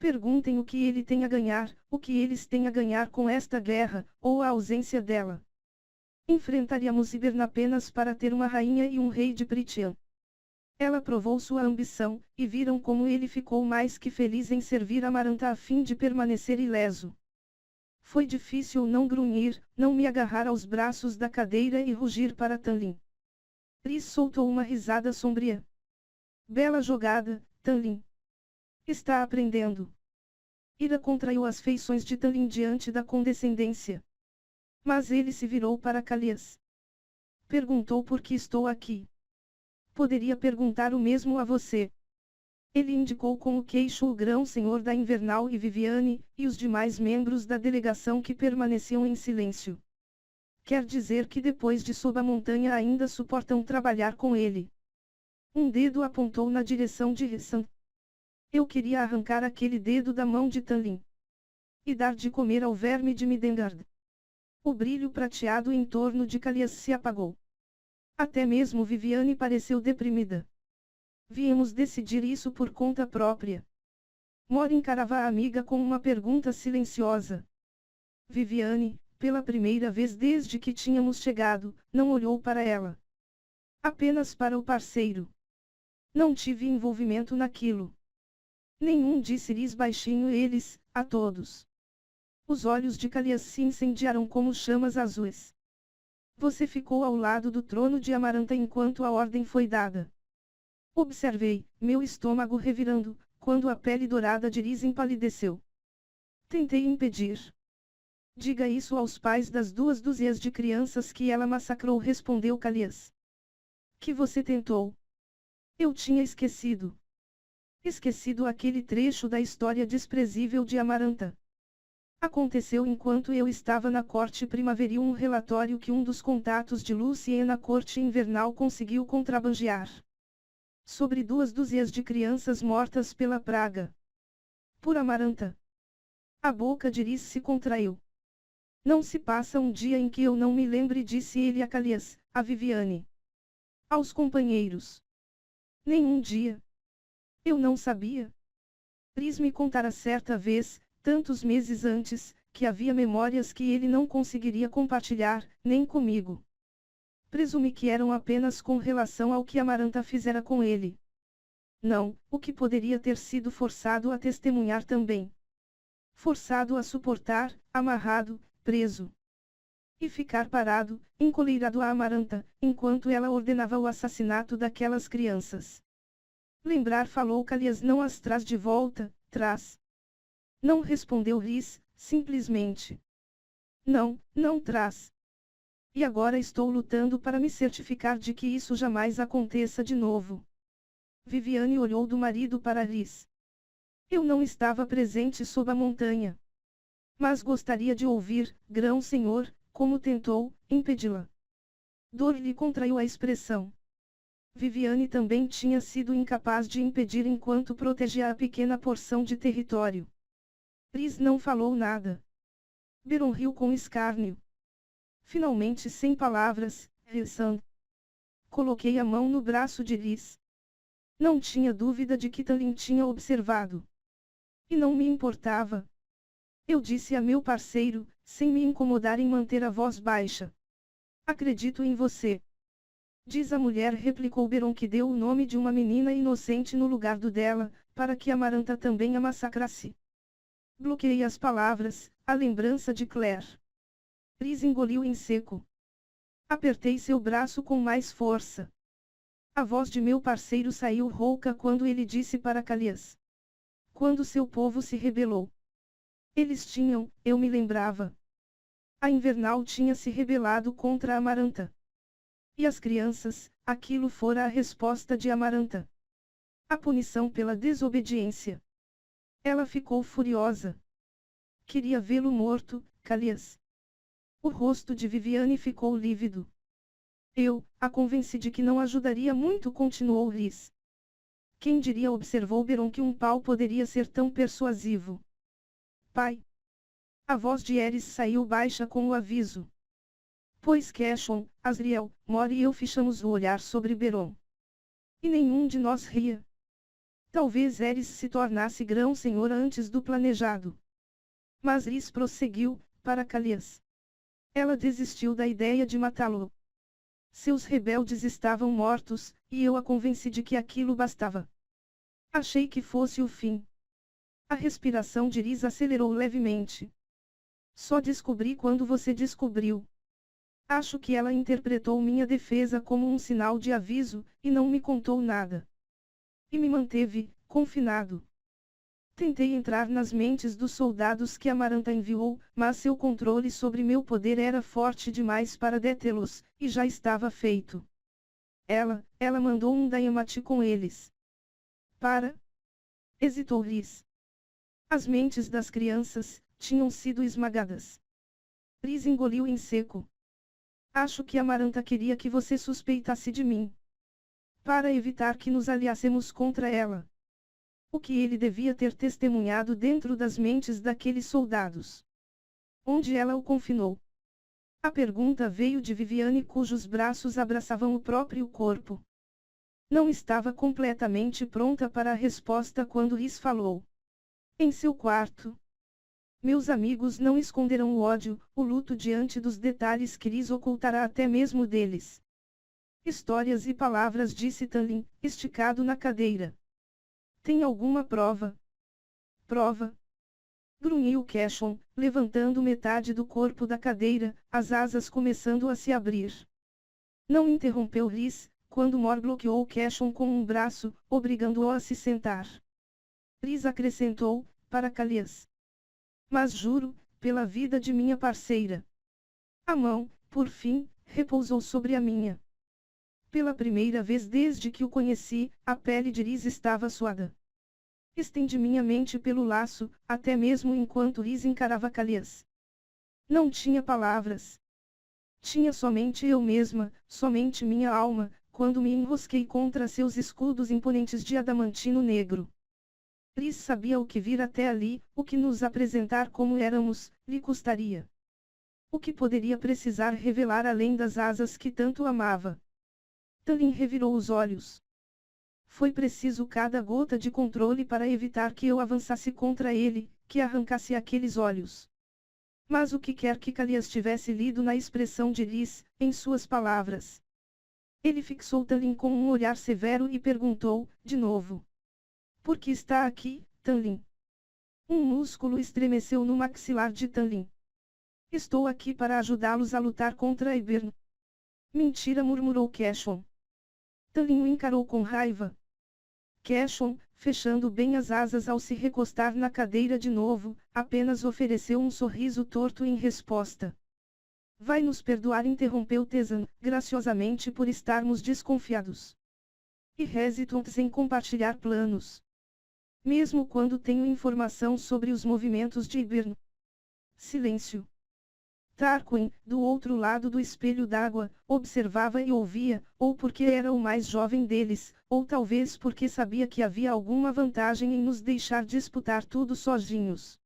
Perguntem o que ele tem a ganhar, o que eles têm a ganhar com esta guerra, ou a ausência dela. Enfrentaríamos Ibern apenas para ter uma rainha e um rei de Prythian. Ela provou sua ambição, e viram como ele ficou mais que feliz em servir Amaranta a fim de permanecer ileso. Foi difícil não grunhir, não me agarrar aos braços da cadeira e rugir para Tanlin. Rhys soltou uma risada sombria. Bela jogada, Tanlin. Está aprendendo. Ira contraiu as feições de Tanlin diante da condescendência. Mas ele se virou para Calias. Perguntou por que estou aqui. Poderia perguntar o mesmo a você. Ele indicou com o queixo o grão-senhor da Invernal e Viviane, e os demais membros da delegação que permaneciam em silêncio. Quer dizer que depois de sob a montanha ainda suportam trabalhar com ele. Um dedo apontou na direção de Rissand. Eu queria arrancar aquele dedo da mão de Tanlin. E dar de comer ao verme de Midengard. O brilho prateado em torno de Calias se apagou. Até mesmo Viviane pareceu deprimida. Viemos decidir isso por conta própria. Mor encarava a amiga com uma pergunta silenciosa. Viviane, pela primeira vez desde que tínhamos chegado, não olhou para ela. Apenas para o parceiro. Não tive envolvimento naquilo. Nenhum disse-lhes baixinho eles, a todos. Os olhos de Calias se incendiaram como chamas azuis. Você ficou ao lado do trono de Amaranta enquanto a ordem foi dada. Observei, meu estômago revirando, quando a pele dourada de Rhys empalideceu. Tentei impedir. Diga isso aos pais das 200 de crianças que ela massacrou, respondeu Calias. Que você tentou? Eu tinha esquecido. Esquecido aquele trecho da história desprezível de Amaranta. Aconteceu enquanto eu estava na corte primaveril um relatório que um dos contatos de Lucien na corte invernal conseguiu contrabandear. Sobre 200 de crianças mortas pela praga. Por Amaranta. A boca de Rhys se contraiu. Não se passa um dia em que eu não me lembre, disse ele a Calias, a Viviane. Aos companheiros. Nenhum dia. Eu não sabia. Rhys me contara certa vez, tantos meses antes, que havia memórias que ele não conseguiria compartilhar, nem comigo. Presumi que eram apenas com relação ao que Amaranta fizera com ele. Não, o que poderia ter sido forçado a testemunhar também. Forçado a suportar, amarrado, preso. E ficar parado, encoleirado a Amaranta, enquanto ela ordenava o assassinato daquelas crianças. Lembrar, falou Calias, não as traz de volta, traz. Não respondeu Rhys, simplesmente. Não, não traz. E agora estou lutando para me certificar de que isso jamais aconteça de novo. Viviane olhou do marido para Rhys. Eu não estava presente sob a montanha. Mas gostaria de ouvir, grão-senhor, como tentou impedi-la. Dor lhe contraiu a expressão. Viviane também tinha sido incapaz de impedir enquanto protegia a pequena porção de território. Rhys não falou nada. Beron riu com escárnio. Finalmente, sem palavras, Rissand. Coloquei a mão no braço de Rhys. Não tinha dúvida de que Talin tinha observado. E não me importava. Eu disse a meu parceiro, sem me incomodar em manter a voz baixa. Acredito em você. Diz a mulher, replicou Beron, que deu o nome de uma menina inocente no lugar do dela, para que Amaranta também a massacrasse. Bloqueei as palavras, a lembrança de Claire. Rhys engoliu em seco. Apertei seu braço com mais força. A voz de meu parceiro saiu rouca quando ele disse para Calias. Quando seu povo se rebelou. Eles tinham, eu me lembrava. A Invernal tinha se rebelado contra Amaranta. E as crianças, aquilo fora a resposta de Amaranta. A punição pela desobediência. Ela ficou furiosa. Queria vê-lo morto, Calias. O rosto de Viviane ficou lívido. Eu, a convenci de que não ajudaria muito, continuou Rhys. Quem diria, observou Beron, que um pau poderia ser tão persuasivo. Pai. A voz de Eris saiu baixa com o aviso. Pois Cashon, Asriel, Mor e eu fechamos o olhar sobre Beron. E nenhum de nós ria. Talvez Eris se tornasse grão-senhora antes do planejado. Mas Rhys prosseguiu, para Calias. Ela desistiu da ideia de matá-lo. Seus rebeldes estavam mortos, e eu a convenci de que aquilo bastava. Achei que fosse o fim. A respiração de Rhys acelerou levemente. Só descobri quando você descobriu. Acho que ela interpretou minha defesa como um sinal de aviso, e não me contou nada. E me manteve, confinado. Tentei entrar nas mentes dos soldados que Amaranta enviou, mas seu controle sobre meu poder era forte demais para detê-los, e já estava feito. Ela mandou um Daiamati com eles. Para? Hesitou Rhys. As mentes das crianças tinham sido esmagadas. Rhys engoliu em seco. Acho que Amaranta queria que você suspeitasse de mim. Para evitar que nos aliássemos contra ela. O que ele devia ter testemunhado dentro das mentes daqueles soldados. Onde ela o confinou? A pergunta veio de Viviane, cujos braços abraçavam o próprio corpo. Não estava completamente pronta para a resposta quando Rhys falou. Em seu quarto. Meus amigos não esconderão o ódio, o luto diante dos detalhes que Rhys ocultará até mesmo deles. Histórias e palavras, disse Talin, esticado na cadeira. Tem alguma prova? Prova? Grunhiu Cashon, levantando metade do corpo da cadeira, as asas começando a se abrir. Não interrompeu Rhys, quando Mor bloqueou Cashon com um braço, obrigando-o a se sentar. Rhys acrescentou, para Calias. Mas juro, pela vida de minha parceira. A mão, por fim, repousou sobre a minha. Pela primeira vez desde que o conheci, a pele de Rhys estava suada. Estendi minha mente pelo laço, até mesmo enquanto Rhys encarava Calias. Não tinha palavras. Tinha somente eu mesma, somente minha alma, quando me enrosquei contra seus escudos imponentes de adamantino negro. Rhys sabia o que vir até ali, o que nos apresentar como éramos, lhe custaria. O que poderia precisar revelar além das asas que tanto amava. Talin revirou os olhos. Foi preciso cada gota de controle para evitar que eu avançasse contra ele, que arrancasse aqueles olhos. Mas o que quer que Calias tivesse lido na expressão de Rhys, em suas palavras. Ele fixou Talin com um olhar severo e perguntou, de novo. Por que está aqui, Talin? Um músculo estremeceu no maxilar de Talin. Estou aqui para ajudá-los a lutar contra Ybern. Mentira, murmurou Cashon. Talin o encarou com raiva. Cashon, fechando bem as asas ao se recostar na cadeira de novo, apenas ofereceu um sorriso torto em resposta. Vai nos perdoar, interrompeu Tezan, graciosamente, por estarmos desconfiados. E hesitamos em compartilhar planos. Mesmo quando tenho informação sobre os movimentos de Ybern. Silêncio. Tarquin, do outro lado do espelho d'água, observava e ouvia, ou porque era o mais jovem deles, ou talvez porque sabia que havia alguma vantagem em nos deixar disputar tudo sozinhos.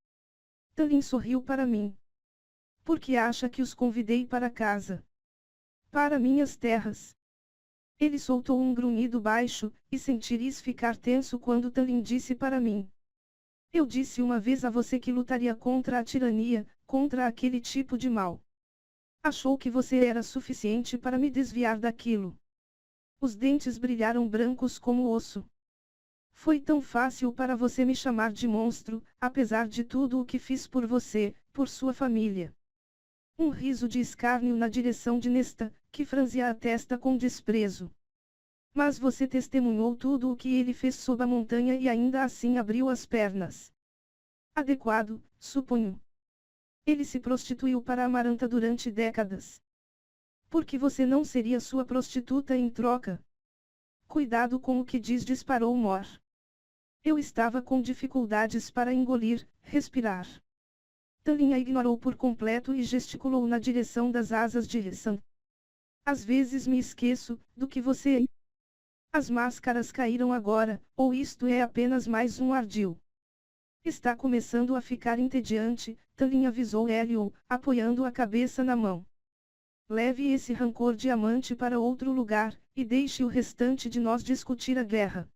Talin sorriu para mim. Porque acha que os convidei para casa? Para minhas terras. Ele soltou um grunhido baixo, e sentiris ficar tenso quando Talin disse para mim. Eu disse uma vez a você que lutaria contra a tirania, contra aquele tipo de mal. Achou que você era suficiente para me desviar daquilo. Os dentes brilharam brancos como osso. Foi tão fácil para você me chamar de monstro, apesar de tudo o que fiz por você, por sua família. Um riso de escárnio na direção de Nesta, que franzia a testa com desprezo. Mas você testemunhou tudo o que ele fez sob a montanha e ainda assim abriu as pernas. Adequado, suponho. Ele se prostituiu para Amaranta durante décadas. Por que você não seria sua prostituta em troca? Cuidado com o que diz, disparou Mor. Eu estava com dificuldades para engolir, respirar. Talin a ignorou por completo e gesticulou na direção das asas de Ressan. Às vezes me esqueço do que você é. As máscaras caíram agora, ou isto é apenas mais um ardil. Está começando a ficar entediante, Talin avisou Helion, apoiando a cabeça na mão. Leve esse rancor diamante para outro lugar, e deixe o restante de nós discutir a guerra.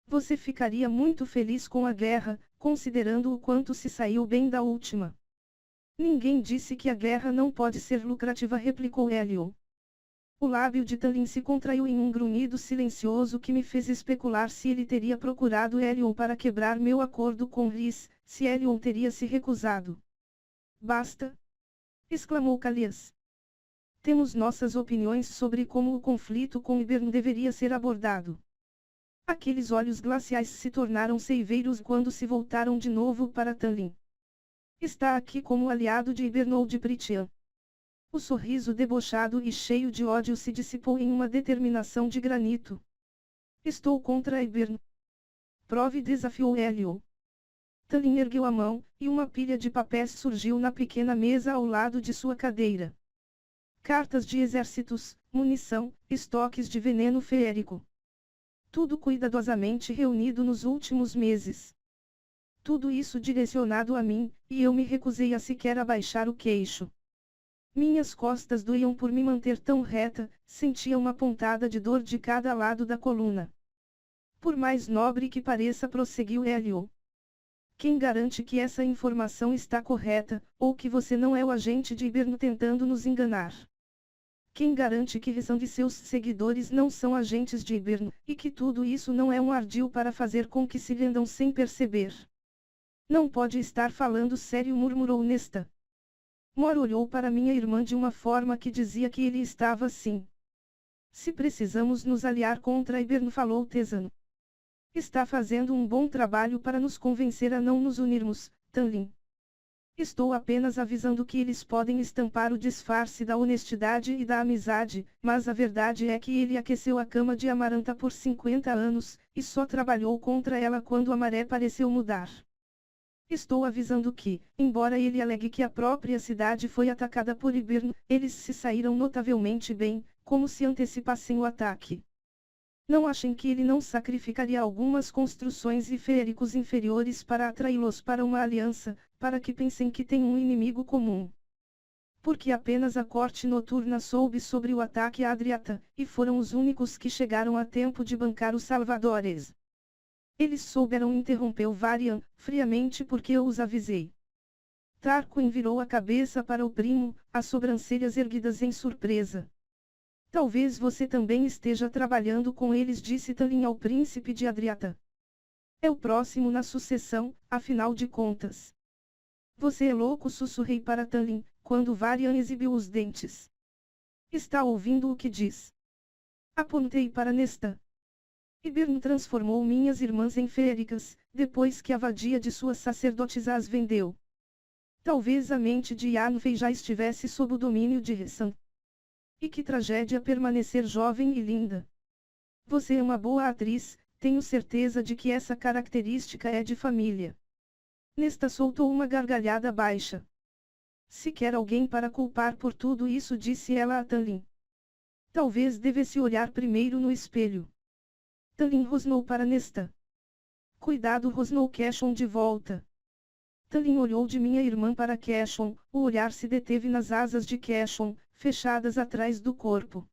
Você ficaria muito feliz com a guerra, considerando o quanto se saiu bem da última. Ninguém disse que a guerra não pode ser lucrativa, replicou Helion. O lábio de Talin se contraiu em um grunhido silencioso que me fez especular se ele teria procurado Helion para quebrar meu acordo com Rhys, se Helion teria se recusado. Basta! Exclamou Calias. Temos nossas opiniões sobre como o conflito com Ybern deveria ser abordado. Aqueles olhos glaciais se tornaram ceiveiros quando se voltaram de novo para Talin. Está aqui como aliado de Ybern ou de Prytian. O sorriso debochado e cheio de ódio se dissipou em uma determinação de granito. Estou contra Ybern. Prove, desafiou Helion. Talin ergueu a mão, e uma pilha de papéis surgiu na pequena mesa ao lado de sua cadeira. Cartas de exércitos, munição, estoques de veneno feérico. Tudo cuidadosamente reunido nos últimos meses. Tudo isso direcionado a mim, e eu me recusei a sequer abaixar o queixo. Minhas costas doíam por me manter tão reta, sentia uma pontada de dor de cada lado da coluna. Por mais nobre que pareça, prosseguiu Helion. Quem garante que essa informação está correta, ou que você não é o agente de Ybern tentando nos enganar? Quem garante que Ressan e seus seguidores não são agentes de Ybern, e que tudo isso não é um ardil para fazer com que se rendam sem perceber? Não pode estar falando sério, murmurou Nesta. Mor olhou para minha irmã de uma forma que dizia que ele estava assim. Se precisamos nos aliar contra Ybern, falou Tesano. Está fazendo um bom trabalho para nos convencer a não nos unirmos, Talin. Estou apenas avisando que eles podem estampar o disfarce da honestidade e da amizade, mas a verdade é que ele aqueceu a cama de Amaranta por 50 anos, e só trabalhou contra ela quando a maré pareceu mudar. Estou avisando que, embora ele alegue que a própria cidade foi atacada por Ybern, eles se saíram notavelmente bem, como se antecipassem o ataque. Não achem que ele não sacrificaria algumas construções e feéricos inferiores para atraí-los para uma aliança, para que pensem que tem um inimigo comum. Porque apenas a corte noturna soube sobre o ataque a Adriata, e foram os únicos que chegaram a tempo de bancar os salvadores. Eles souberam, interrompeu Varian, friamente, porque eu os avisei. Tarquin virou a cabeça para o primo, as sobrancelhas erguidas em surpresa. Talvez você também esteja trabalhando com eles, disse Talin ao príncipe de Adriata. É o próximo na sucessão, afinal de contas. Você é louco, sussurrei para Talin, quando Varian exibiu os dentes. Está ouvindo o que diz? Apontei para Nesta. Ybern transformou minhas irmãs em feéricas, depois que a vadia de suas sacerdotes as vendeu. Talvez a mente de Yanfei já estivesse sob o domínio de Ressan. E que tragédia permanecer jovem e linda. Você é uma boa atriz, tenho certeza de que essa característica é de família. Nesta soltou uma gargalhada baixa. Se quer alguém para culpar por tudo isso, disse ela a Talin. Talvez devesse olhar primeiro no espelho. Talin rosnou para Nesta. Cuidado, rosnou Cashon de volta. Talin olhou de minha irmã para Cashon, o olhar se deteve nas asas de Cashon, fechadas atrás do corpo.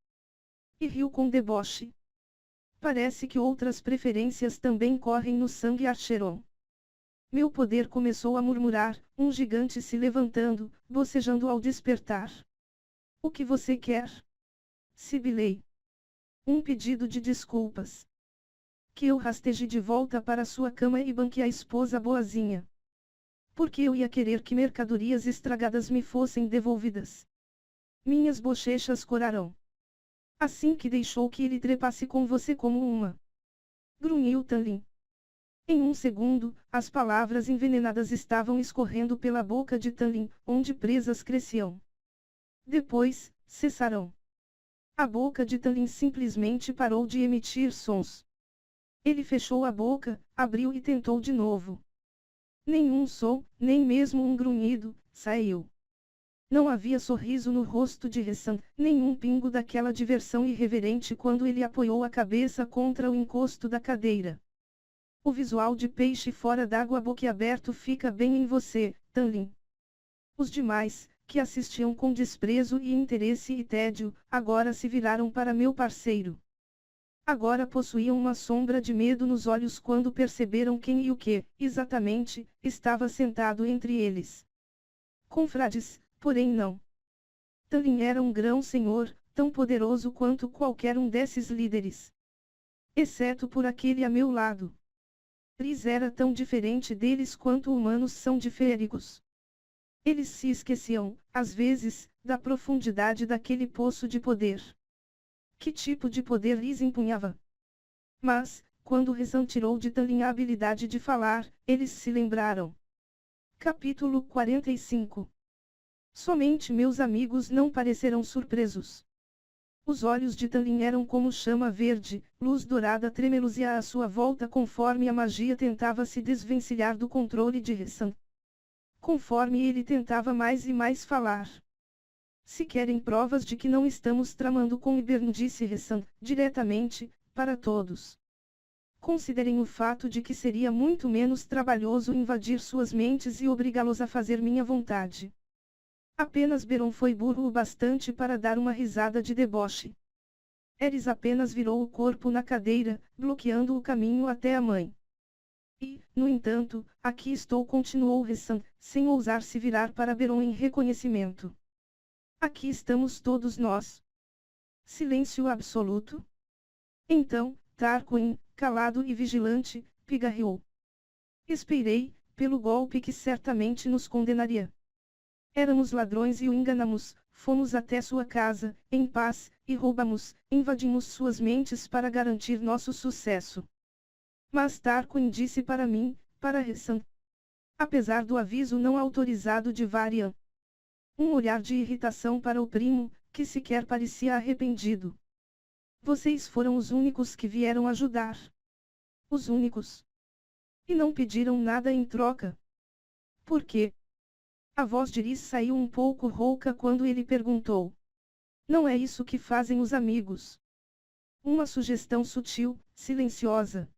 E riu com deboche. Parece que outras preferências também correm no sangue Archeron. Meu poder começou a murmurar, um gigante se levantando, bocejando ao despertar. O que você quer? Sibilei. Um pedido de desculpas. Que eu rasteje de volta para sua cama e banque a esposa boazinha. Porque eu ia querer que mercadorias estragadas me fossem devolvidas. Minhas bochechas coraram. Assim que deixou que ele trepasse com você como uma. Grunhiu Tanlin. Em um segundo, as palavras envenenadas estavam escorrendo pela boca de Tanlin, onde presas cresciam. Depois, cessaram. A boca de Tanlin simplesmente parou de emitir sons. Ele fechou a boca, abriu e tentou de novo. Nenhum som, nem mesmo um grunhido, saiu. Não havia sorriso no rosto de Ressan, nenhum pingo daquela diversão irreverente quando ele apoiou a cabeça contra o encosto da cadeira. O visual de peixe fora d'água boquiaberto fica bem em você, Tanlin. Os demais, que assistiam com desprezo e interesse e tédio, agora se viraram para meu parceiro. Agora possuíam uma sombra de medo nos olhos quando perceberam quem e o que, exatamente, estava sentado entre eles. Confrades, porém não. Tanlin era um grão-senhor, tão poderoso quanto qualquer um desses líderes. Exceto por aquele a meu lado. Rhys era tão diferente deles quanto humanos são de férigos. Eles se esqueciam, às vezes, da profundidade daquele poço de poder. Que tipo de poder Rhys empunhava? Mas, quando Ressan tirou de Tanlin a habilidade de falar, eles se lembraram. Capítulo 45. Somente meus amigos não pareceram surpresos. Os olhos de Tanlin eram como chama verde, luz dourada tremeluzia à sua volta conforme a magia tentava se desvencilhar do controle de Ressan. Conforme ele tentava mais e mais falar. Se querem provas de que não estamos tramando com Ybern, disse Ressan, diretamente, para todos. Considerem o fato de que seria muito menos trabalhoso invadir suas mentes e obrigá-los a fazer minha vontade. Apenas Beron foi burro o bastante para dar uma risada de deboche. Eris apenas virou o corpo na cadeira, bloqueando o caminho até a mãe. E, no entanto, aqui estou, continuou Ressan, sem ousar se virar para Beron em reconhecimento. Aqui estamos todos nós. Silêncio absoluto. Então, Tarquin, calado e vigilante, pigarreou. Esperei, pelo golpe que certamente nos condenaria. Éramos ladrões e o enganamos, fomos até sua casa, em paz, e roubamos, invadimos suas mentes para garantir nosso sucesso. Mas Tarquin disse para mim, para Ressan. Apesar do aviso não autorizado de Varian. Um olhar de irritação para o primo, que sequer parecia arrependido. Vocês foram os únicos que vieram ajudar. Os únicos. E não pediram nada em troca. Por quê? A voz de Rhys saiu um pouco rouca quando ele perguntou. Não é isso que fazem os amigos. Uma sugestão sutil, silenciosa.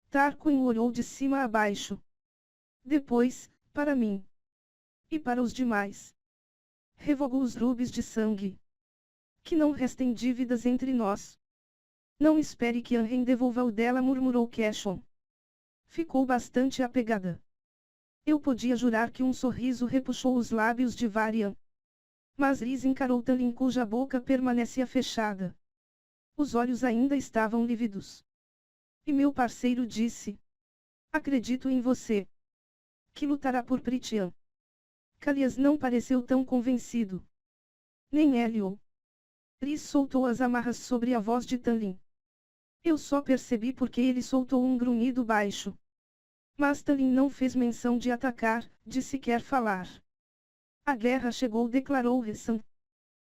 Tarquin olhou de cima a baixo. Depois, para mim. E para os demais. Revogou os rubis de sangue. Que não restem dívidas entre nós. Não espere que Anren devolva o dela, murmurou Cashon. Ficou bastante apegada. Eu podia jurar que um sorriso repuxou os lábios de Varian. Mas Rhys encarou Tanlin, cuja boca permanecia fechada. Os olhos ainda estavam lívidos. E meu parceiro disse. Acredito em você. Que lutará por Prythian. Calias não pareceu tão convencido. Nem Elio. Rhys soltou as amarras sobre a voz de Tanlin. Eu só percebi porque ele soltou um grunhido baixo. Mas Tanlin não fez menção de atacar, de sequer falar. A guerra chegou, declarou Ressan.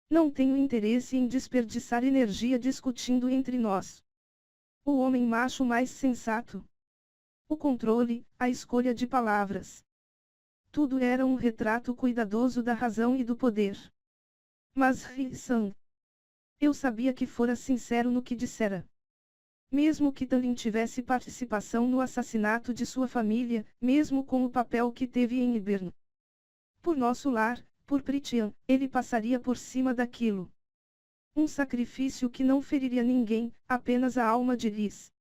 Não tenho interesse em desperdiçar energia discutindo entre nós. O homem macho mais sensato. O controle, a escolha de palavras. Tudo era um retrato cuidadoso da razão e do poder. Mas Ressan. Eu sabia que fora sincero no que dissera. Mesmo que Tanlin tivesse participação no assassinato de sua família, mesmo com o papel que teve em Ybern. Por nosso lar, por Prythian, ele passaria por cima daquilo. Um sacrifício que não feriria ninguém, apenas a alma de Lys.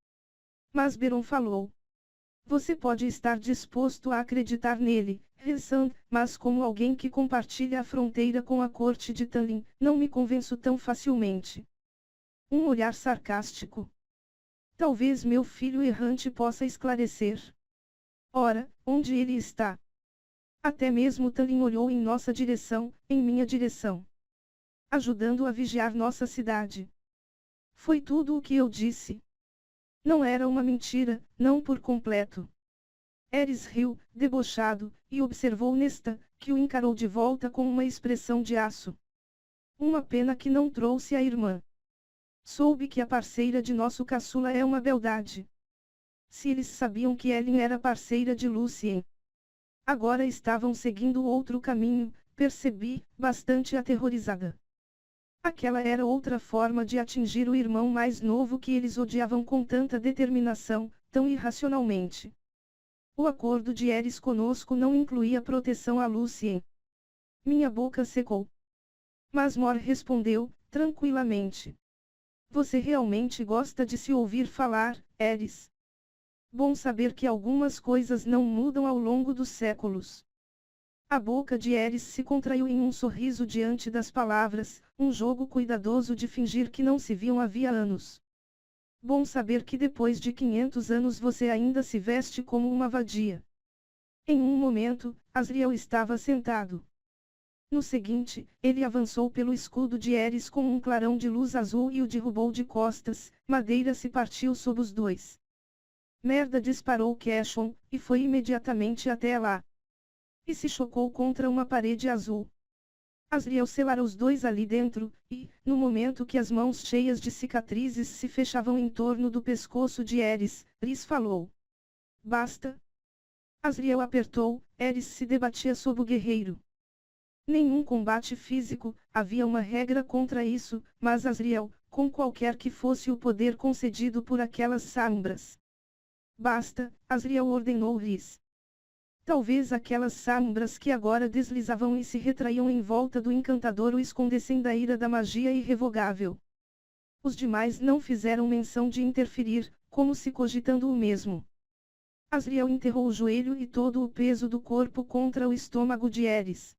Mas Beron falou. Você pode estar disposto a acreditar nele, Rhysand, mas como alguém que compartilha a fronteira com a corte de Tanlin, não me convenço tão facilmente. Um olhar sarcástico. Talvez meu filho errante possa esclarecer. Ora, onde ele está? Até mesmo Tanlin olhou em nossa direção, em minha direção. Ajudando a vigiar nossa cidade. Foi tudo o que eu disse. Não era uma mentira, não por completo. Eris riu, debochado, e observou Nesta, que o encarou de volta com uma expressão de aço. Uma pena que não trouxe a irmã. Soube que a parceira de nosso caçula é uma beldade. Se eles sabiam que Ellen era parceira de Lucien. Agora estavam seguindo outro caminho, percebi, bastante aterrorizada. Aquela era outra forma de atingir o irmão mais novo que eles odiavam com tanta determinação, tão irracionalmente. O acordo de Eris conosco não incluía proteção a Lucien. Minha boca secou. Mas Mor respondeu, tranquilamente. Você realmente gosta de se ouvir falar, Eris? Bom saber que algumas coisas não mudam ao longo dos séculos. A boca de Eris se contraiu em um sorriso diante das palavras, um jogo cuidadoso de fingir que não se viam havia anos. Bom saber que depois de 500 anos você ainda se veste como uma vadia. Em um momento, Asriel estava sentado. No seguinte, ele avançou pelo escudo de Eris com um clarão de luz azul e o derrubou de costas, madeira se partiu sob os dois. Merda, disparou Cashon, e foi imediatamente até lá. E se chocou contra uma parede azul. Asriel selara os dois ali dentro, e, no momento que as mãos cheias de cicatrizes se fechavam em torno do pescoço de Eris, Lys falou. Basta. Asriel apertou, Eris se debatia sob o guerreiro. Nenhum combate físico, havia uma regra contra isso, mas Asriel, com qualquer que fosse o poder concedido por aquelas sombras. Basta, Asriel ordenou Lys. Talvez aquelas sombras que agora deslizavam e se retraíam em volta do encantador o escondessem da ira da magia irrevogável. Os demais não fizeram menção de interferir, como se cogitando o mesmo. Asriel enterrou o joelho e todo o peso do corpo contra o estômago de Eris.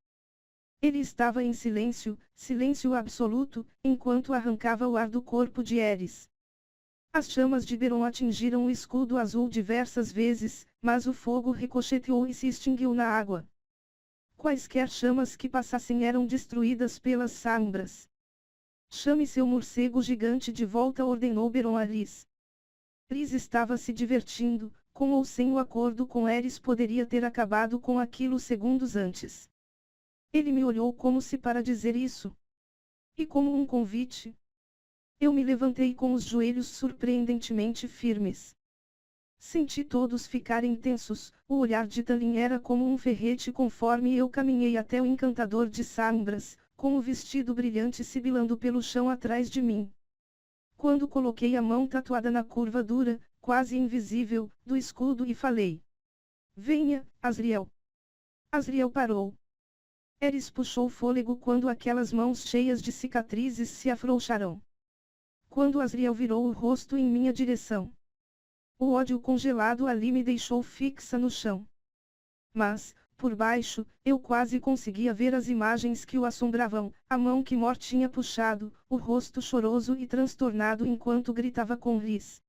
Ele estava em silêncio, silêncio absoluto, enquanto arrancava o ar do corpo de Eris. As chamas de Beron atingiram o escudo azul diversas vezes, mas o fogo ricocheteou e se extinguiu na água. Quaisquer chamas que passassem eram destruídas pelas sombras. Chame seu morcego gigante de volta, ordenou Beron a Lys. Lys estava se divertindo, com ou sem o acordo com Eris poderia ter acabado com aquilo segundos antes. Ele me olhou como se para dizer isso. E como um convite. Eu me levantei com os joelhos surpreendentemente firmes. Senti todos ficarem tensos, o olhar de Tanlin era como um ferrete conforme eu caminhei até o encantador de sombras, com o vestido brilhante sibilando pelo chão atrás de mim. Quando coloquei a mão tatuada na curva dura, quase invisível, do escudo e falei. Venha, Asriel. Asriel parou. Eris puxou fôlego quando aquelas mãos cheias de cicatrizes se afrouxaram. Quando Asriel virou o rosto em minha direção. O ódio congelado ali me deixou fixa no chão. Mas, por baixo, eu quase conseguia ver as imagens que o assombravam, a mão que Mor tinha puxado, o rosto choroso e transtornado enquanto gritava com Lys.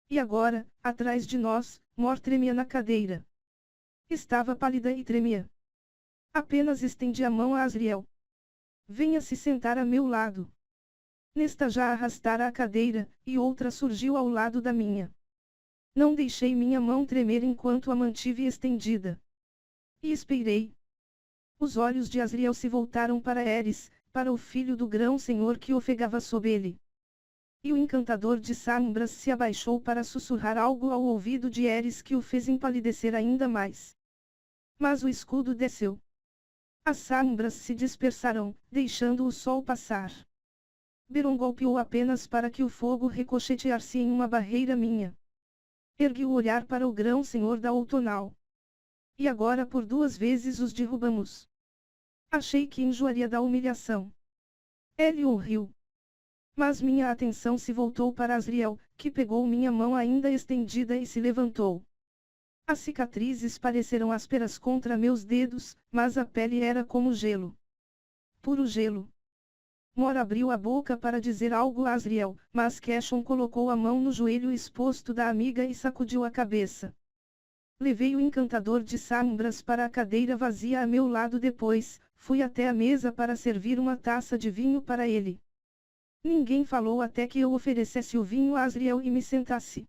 E agora, atrás de nós, Mor tremia na cadeira. Estava pálida e tremia. Apenas estendi a mão a Asriel. Venha se sentar a meu lado. Nesta já arrastara a cadeira, e outra surgiu ao lado da minha. Não deixei minha mão tremer enquanto a mantive estendida. E esperei. Os olhos de Asriel se voltaram para Eris, para o filho do grão-senhor que ofegava sob ele. E o encantador de sombras se abaixou para sussurrar algo ao ouvido de Eris que o fez empalidecer ainda mais. Mas o escudo desceu. As sombras se dispersaram, deixando o sol passar. Beron golpeou apenas para que o fogo ricocheteasse em uma barreira minha. Ergui o olhar para o grão-senhor da outonal. E agora por 2 vezes os derrubamos. Achei que enjoaria da humilhação. Elion riu. Mas minha atenção se voltou para Asriel, que pegou minha mão ainda estendida e se levantou. As cicatrizes pareceram ásperas contra meus dedos, mas a pele era como gelo. Puro gelo. Mor abriu a boca para dizer algo a Asriel, mas Queshon colocou a mão no joelho exposto da amiga e sacudiu a cabeça. Levei o encantador de sombras para a cadeira vazia a meu lado depois, fui até a mesa para servir uma taça de vinho para ele. Ninguém falou até que eu oferecesse o vinho a Asriel e me sentasse.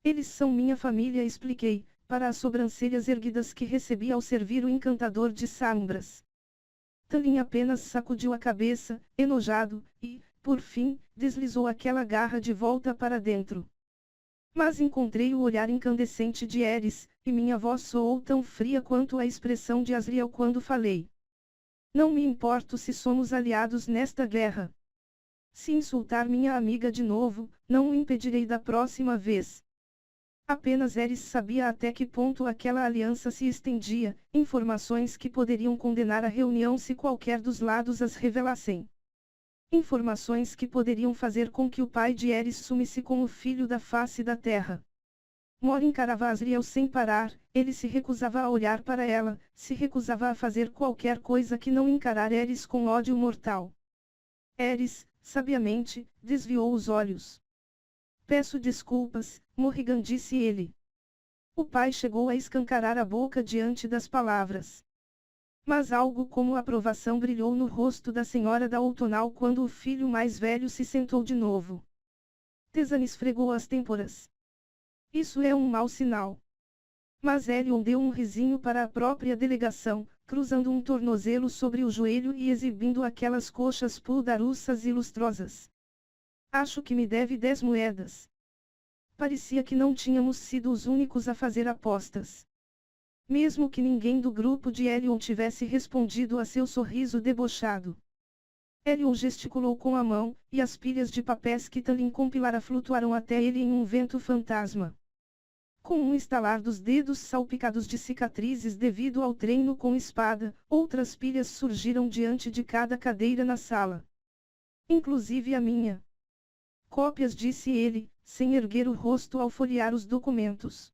Eles são minha família, expliquei, para as sobrancelhas erguidas que recebi ao servir o encantador de sombras. Talin apenas sacudiu a cabeça, enojado, e, por fim, deslizou aquela garra de volta para dentro. Mas encontrei o olhar incandescente de Eris, e minha voz soou tão fria quanto a expressão de Asriel quando falei. Não me importo se somos aliados nesta guerra. Se insultar minha amiga de novo, não o impedirei da próxima vez. Apenas Eris sabia até que ponto aquela aliança se estendia, informações que poderiam condenar a reunião se qualquer dos lados as revelassem. Informações que poderiam fazer com que o pai de Eris sumisse com o filho da face da terra. Mor encarava Asriel sem parar, ele se recusava a olhar para ela, se recusava a fazer qualquer coisa que não encarar Eris com ódio mortal. Eris, sabiamente, desviou os olhos. Peço desculpas, Morrigan, disse ele. O pai chegou a escancarar a boca diante das palavras. Mas algo como aprovação brilhou no rosto da senhora da Outonal quando o filho mais velho se sentou de novo. Tesan esfregou as têmporas. Isso é um mau sinal. Mas Elion deu um risinho para a própria delegação, cruzando um tornozelo sobre o joelho e exibindo aquelas coxas puldaruças e lustrosas. Acho que me deve 10 moedas. Parecia que não tínhamos sido os únicos a fazer apostas. Mesmo que ninguém do grupo de Elion tivesse respondido a seu sorriso debochado. Elion gesticulou com a mão, e as pilhas de papéis que Talin compilara flutuaram até ele em um vento fantasma. Com um estalar dos dedos salpicados de cicatrizes devido ao treino com espada, outras pilhas surgiram diante de cada cadeira na sala. Inclusive a minha. Cópias, disse ele, sem erguer o rosto ao folhear os documentos.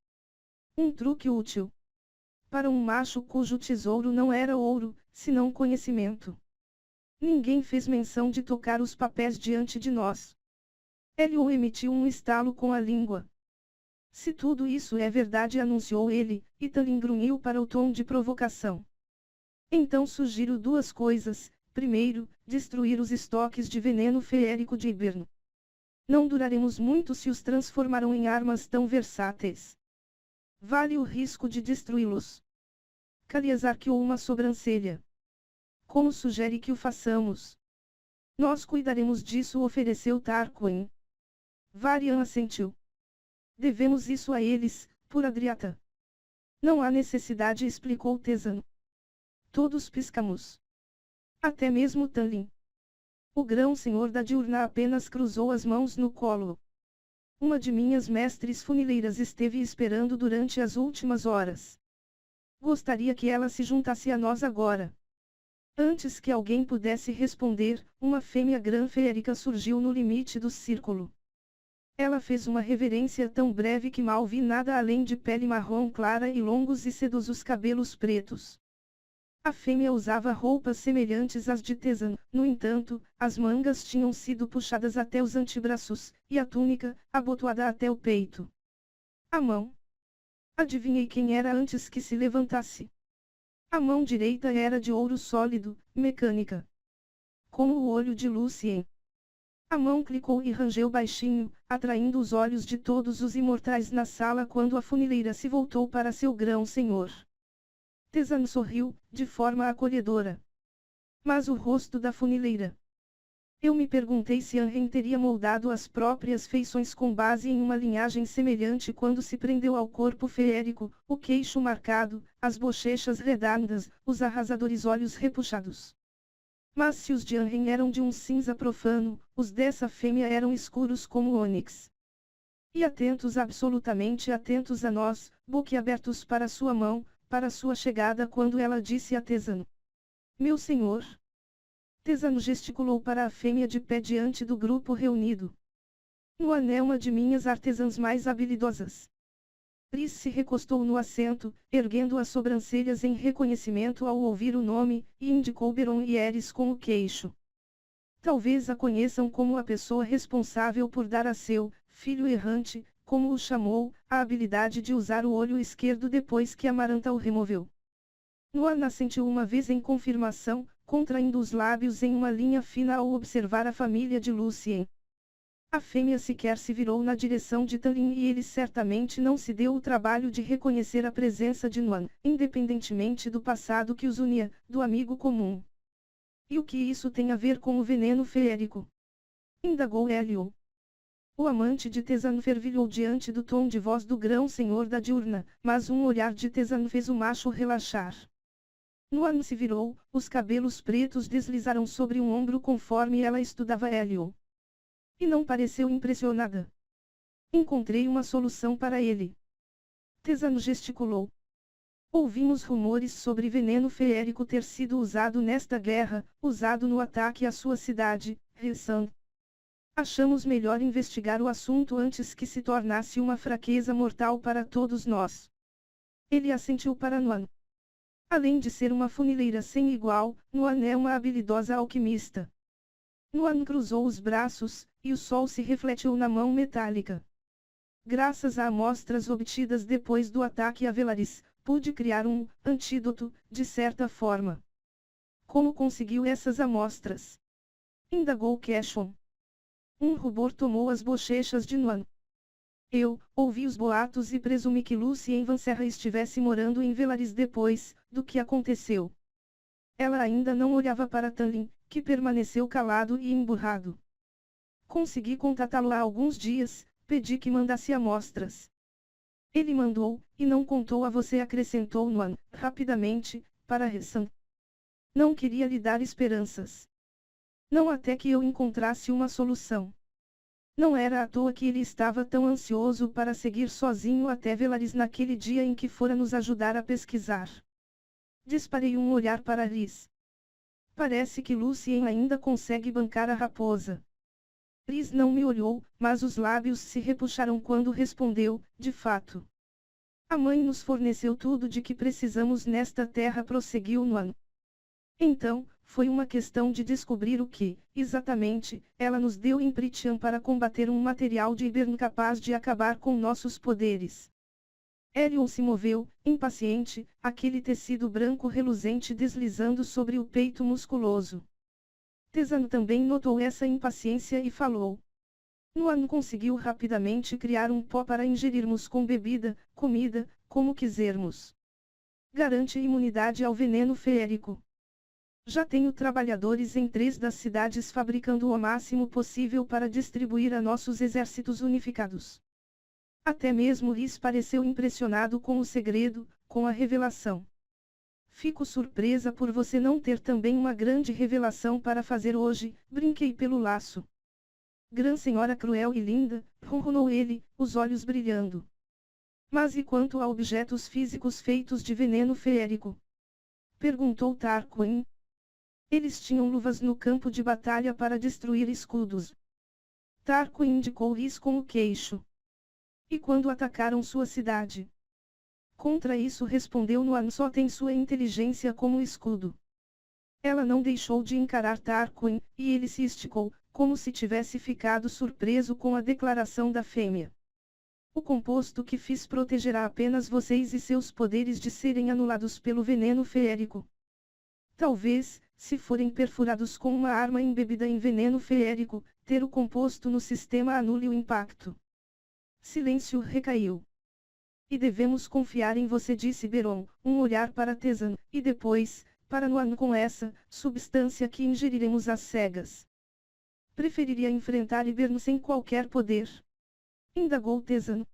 Um truque útil. Para um macho cujo tesouro não era ouro, senão conhecimento. Ninguém fez menção de tocar os papéis diante de nós. Elion emitiu um estalo com a língua. Se tudo isso é verdade, anunciou ele, e Talin grunhiu para o tom de provocação. Então sugiro 2 coisas. Primeiro, destruir os estoques de veneno feérico de Iberno. Não duraremos muito se os transformaram em armas tão versáteis. Vale o risco de destruí-los. Khalias arqueou uma sobrancelha. Como sugere que o façamos? Nós cuidaremos disso, ofereceu Tarquin. Varian assentiu. Devemos isso a eles, por Adriata. Não há necessidade, explicou Tesan. Todos piscamos. Até mesmo Talin. O grão-senhor da diurna apenas cruzou as mãos no colo. Uma de minhas mestres funileiras esteve esperando durante as últimas horas. Gostaria que ela se juntasse a nós agora. Antes que alguém pudesse responder, uma fêmea grã-feérica surgiu no limite do círculo. Ela fez uma reverência tão breve que mal vi nada além de pele marrom clara e longos e sedosos cabelos pretos. A fêmea usava roupas semelhantes às de Tesan, no entanto, as mangas tinham sido puxadas até os antebraços, e a túnica, abotoada até o peito. A mão. Adivinhei quem era antes que se levantasse. A mão direita era de ouro sólido, mecânica. Como o olho de Lucien. A mão clicou e rangeu baixinho, atraindo os olhos de todos os imortais na sala quando a funileira se voltou para seu grão-senhor. Tesan sorriu, de forma acolhedora. Mas o rosto da funileira. Eu me perguntei se Anren teria moldado as próprias feições com base em uma linhagem semelhante quando se prendeu ao corpo feérico, o queixo marcado, as bochechas redondas, os arrasadores olhos repuxados. Mas se os de Anren eram de um cinza profano, os dessa fêmea eram escuros como ônix. E atentos, absolutamente atentos a nós, boquiabertos para sua mão, para sua chegada quando ela disse a Tesan. Meu senhor. Tesano gesticulou para a fêmea de pé diante do grupo reunido. Nuan é uma de minhas artesãs mais habilidosas. Rhys se recostou no assento, erguendo as sobrancelhas em reconhecimento ao ouvir o nome, e indicou Beron e Eris com o queixo. Talvez a conheçam como a pessoa responsável por dar a seu filho errante, como o chamou, a habilidade de usar o olho esquerdo depois que Amaranta o removeu. Nuan assentiu uma vez em confirmação, contraindo os lábios em uma linha fina ao observar a família de Lucien. A fêmea sequer se virou na direção de Talin e ele certamente não se deu o trabalho de reconhecer a presença de Nuan, independentemente do passado que os unia, do amigo comum. E o que isso tem a ver com o veneno feérico? Indagou Elio. O amante de Tesano fervilhou diante do tom de voz do grão-senhor da diurna, mas um olhar de Tesano fez o macho relaxar. Nuan se virou, os cabelos pretos deslizaram sobre um ombro conforme ela estudava Elio. E não pareceu impressionada. Encontrei uma solução para ele. Tesano gesticulou. Ouvimos rumores sobre veneno feérico ter sido usado nesta guerra, usado no ataque à sua cidade, Rissan. Achamos melhor investigar o assunto antes que se tornasse uma fraqueza mortal para todos nós. Ele assentiu para Nuan. Além de ser uma funileira sem igual, Nuan é uma habilidosa alquimista. Nuan cruzou os braços, e o sol se refletiu na mão metálica. Graças a amostras obtidas depois do ataque a Velaris, pude criar um antídoto, de certa forma. Como conseguiu essas amostras? Indagou Cashon. Um rubor tomou as bochechas de Nuan. Eu ouvi os boatos e presumi que Lucien Vanserra estivesse morando em Velaris depois do que aconteceu. Ela ainda não olhava para Tanlin, que permaneceu calado e emburrado. Consegui contatá-lo há alguns dias, pedi que mandasse amostras. Ele mandou, e não contou a você, acrescentou Nuan, rapidamente, para Rissan. Não queria lhe dar esperanças. Não até que eu encontrasse uma solução. Não era à toa que ele estava tão ansioso para seguir sozinho até Velaris naquele dia em que fora nos ajudar a pesquisar. Disparei um olhar para Rhys. Parece que Lucien ainda consegue bancar a raposa. Rhys não me olhou, mas os lábios se repuxaram quando respondeu, de fato. A mãe nos forneceu tudo de que precisamos nesta terra, prosseguiu Nuan. Então, foi uma questão de descobrir o que, exatamente, ela nos deu em Prithian para combater um material de Ibern capaz de acabar com nossos poderes. Elion se moveu, impaciente, aquele tecido branco reluzente deslizando sobre o peito musculoso. Tesano também notou essa impaciência e falou. Nuan conseguiu rapidamente criar um pó para ingerirmos com bebida, comida, como quisermos. Garante imunidade ao veneno feérico. Já tenho trabalhadores em 3 das cidades fabricando o máximo possível para distribuir a nossos exércitos unificados. Até mesmo Rhys pareceu impressionado com o segredo, com a revelação. Fico surpresa por você não ter também uma grande revelação para fazer hoje, brinquei pelo laço. Grã senhora cruel e linda, ronronou ele, os olhos brilhando. Mas e quanto a objetos físicos feitos de veneno feérico? Perguntou Tarquin. Eles tinham luvas no campo de batalha para destruir escudos. Tarquin indicou Rhys com o queixo. E quando atacaram sua cidade? Contra isso respondeu Nuan, só tem sua inteligência como escudo. Ela não deixou de encarar Tarquin, e ele se esticou, como se tivesse ficado surpreso com a declaração da fêmea. O composto que fiz protegerá apenas vocês e seus poderes de serem anulados pelo veneno feérico. Talvez, se forem perfurados com uma arma embebida em veneno feérico, ter o composto no sistema anule o impacto. Silêncio recaiu. E devemos confiar em você, disse Beron, um olhar para Tesano, e depois, para Nuan com essa substância que ingeriremos às cegas. Preferiria enfrentar Ibern sem qualquer poder. Indagou Tesano.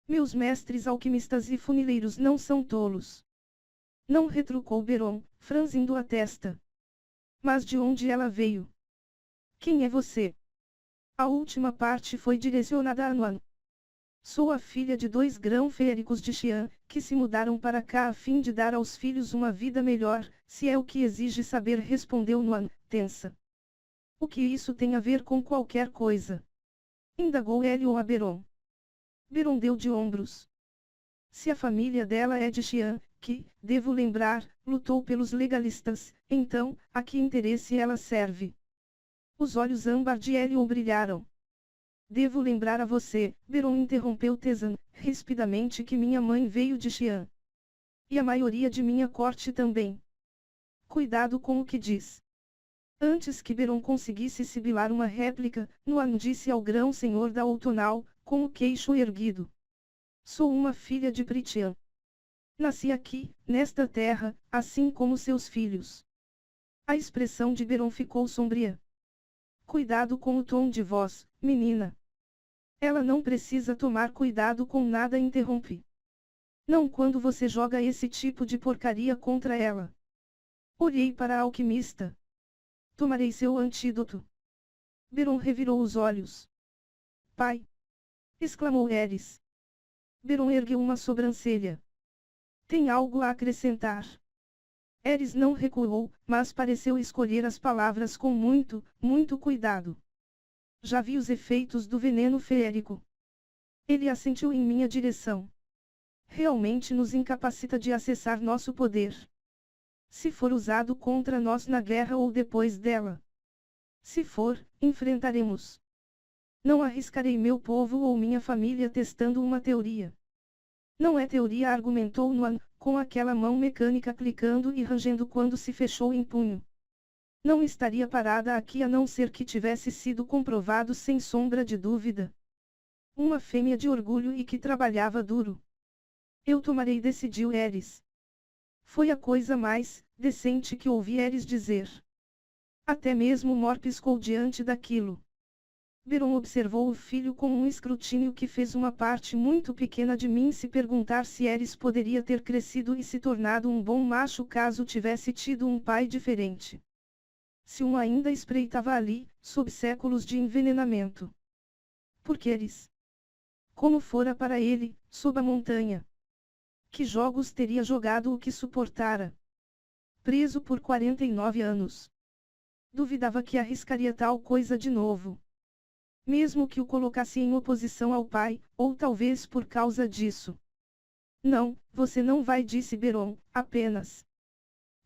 Meus mestres alquimistas e funileiros não são tolos. Não, retrucou Beron, franzindo a testa. Mas de onde ela veio? Quem é você? A última parte foi direcionada a Nuan. Sou a filha de 2 grão-feéricos de Xi'an, que se mudaram para cá a fim de dar aos filhos uma vida melhor, se é o que exige saber, respondeu Nuan, tensa. O que isso tem a ver com qualquer coisa? Indagou Elion a Beron. Beron deu de ombros. Se a família dela é de Xian, que, devo lembrar, lutou pelos legalistas, então, a que interesse ela serve? Os olhos âmbar de Elion brilharam. Devo lembrar a você, Beron interrompeu Tezan, rispidamente, que minha mãe veio de Xian. E a maioria de minha corte também. Cuidado com o que diz. Antes que Beron conseguisse sibilar uma réplica, Nuan disse ao grão-senhor da Outonal, com o queixo erguido. Sou uma filha de Pritian. Nasci aqui, nesta terra, assim como seus filhos. A expressão de Beron ficou sombria. Cuidado com o tom de voz, menina. Ela não precisa tomar cuidado com nada, interrompi. Não quando você joga esse tipo de porcaria contra ela. Olhei para a alquimista. Tomarei seu antídoto. Beron revirou os olhos. Pai! Exclamou Eris. Beron ergueu uma sobrancelha. Tem algo a acrescentar? Eris não recuou, mas pareceu escolher as palavras com muito, muito cuidado. Já vi os efeitos do veneno feérico. Ele assentiu em minha direção. Realmente nos incapacita de acessar nosso poder. Se for usado contra nós na guerra ou depois dela. Se for, enfrentaremos. Não arriscarei meu povo ou minha família testando uma teoria. Não é teoria, argumentou Nuan, com aquela mão mecânica clicando e rangendo quando se fechou em punho. Não estaria parada aqui a não ser que tivesse sido comprovado sem sombra de dúvida. Uma fêmea de orgulho e que trabalhava duro. Eu tomarei, decidiu Eris. Foi a coisa mais decente que ouvi Eris dizer. Até mesmo Mor piscou diante daquilo. Beron observou o filho com um escrutínio que fez uma parte muito pequena de mim se perguntar se Eris poderia ter crescido e se tornado um bom macho caso tivesse tido um pai diferente. Se um ainda espreitava ali, sob séculos de envenenamento. Porque Eris? Como fora para ele, sob a montanha? Que jogos teria jogado o que suportara? Preso por 49 anos. Duvidava que arriscaria tal coisa de novo. Mesmo que o colocasse em oposição ao pai, ou talvez por causa disso. Não, você não vai, disse Beron, apenas.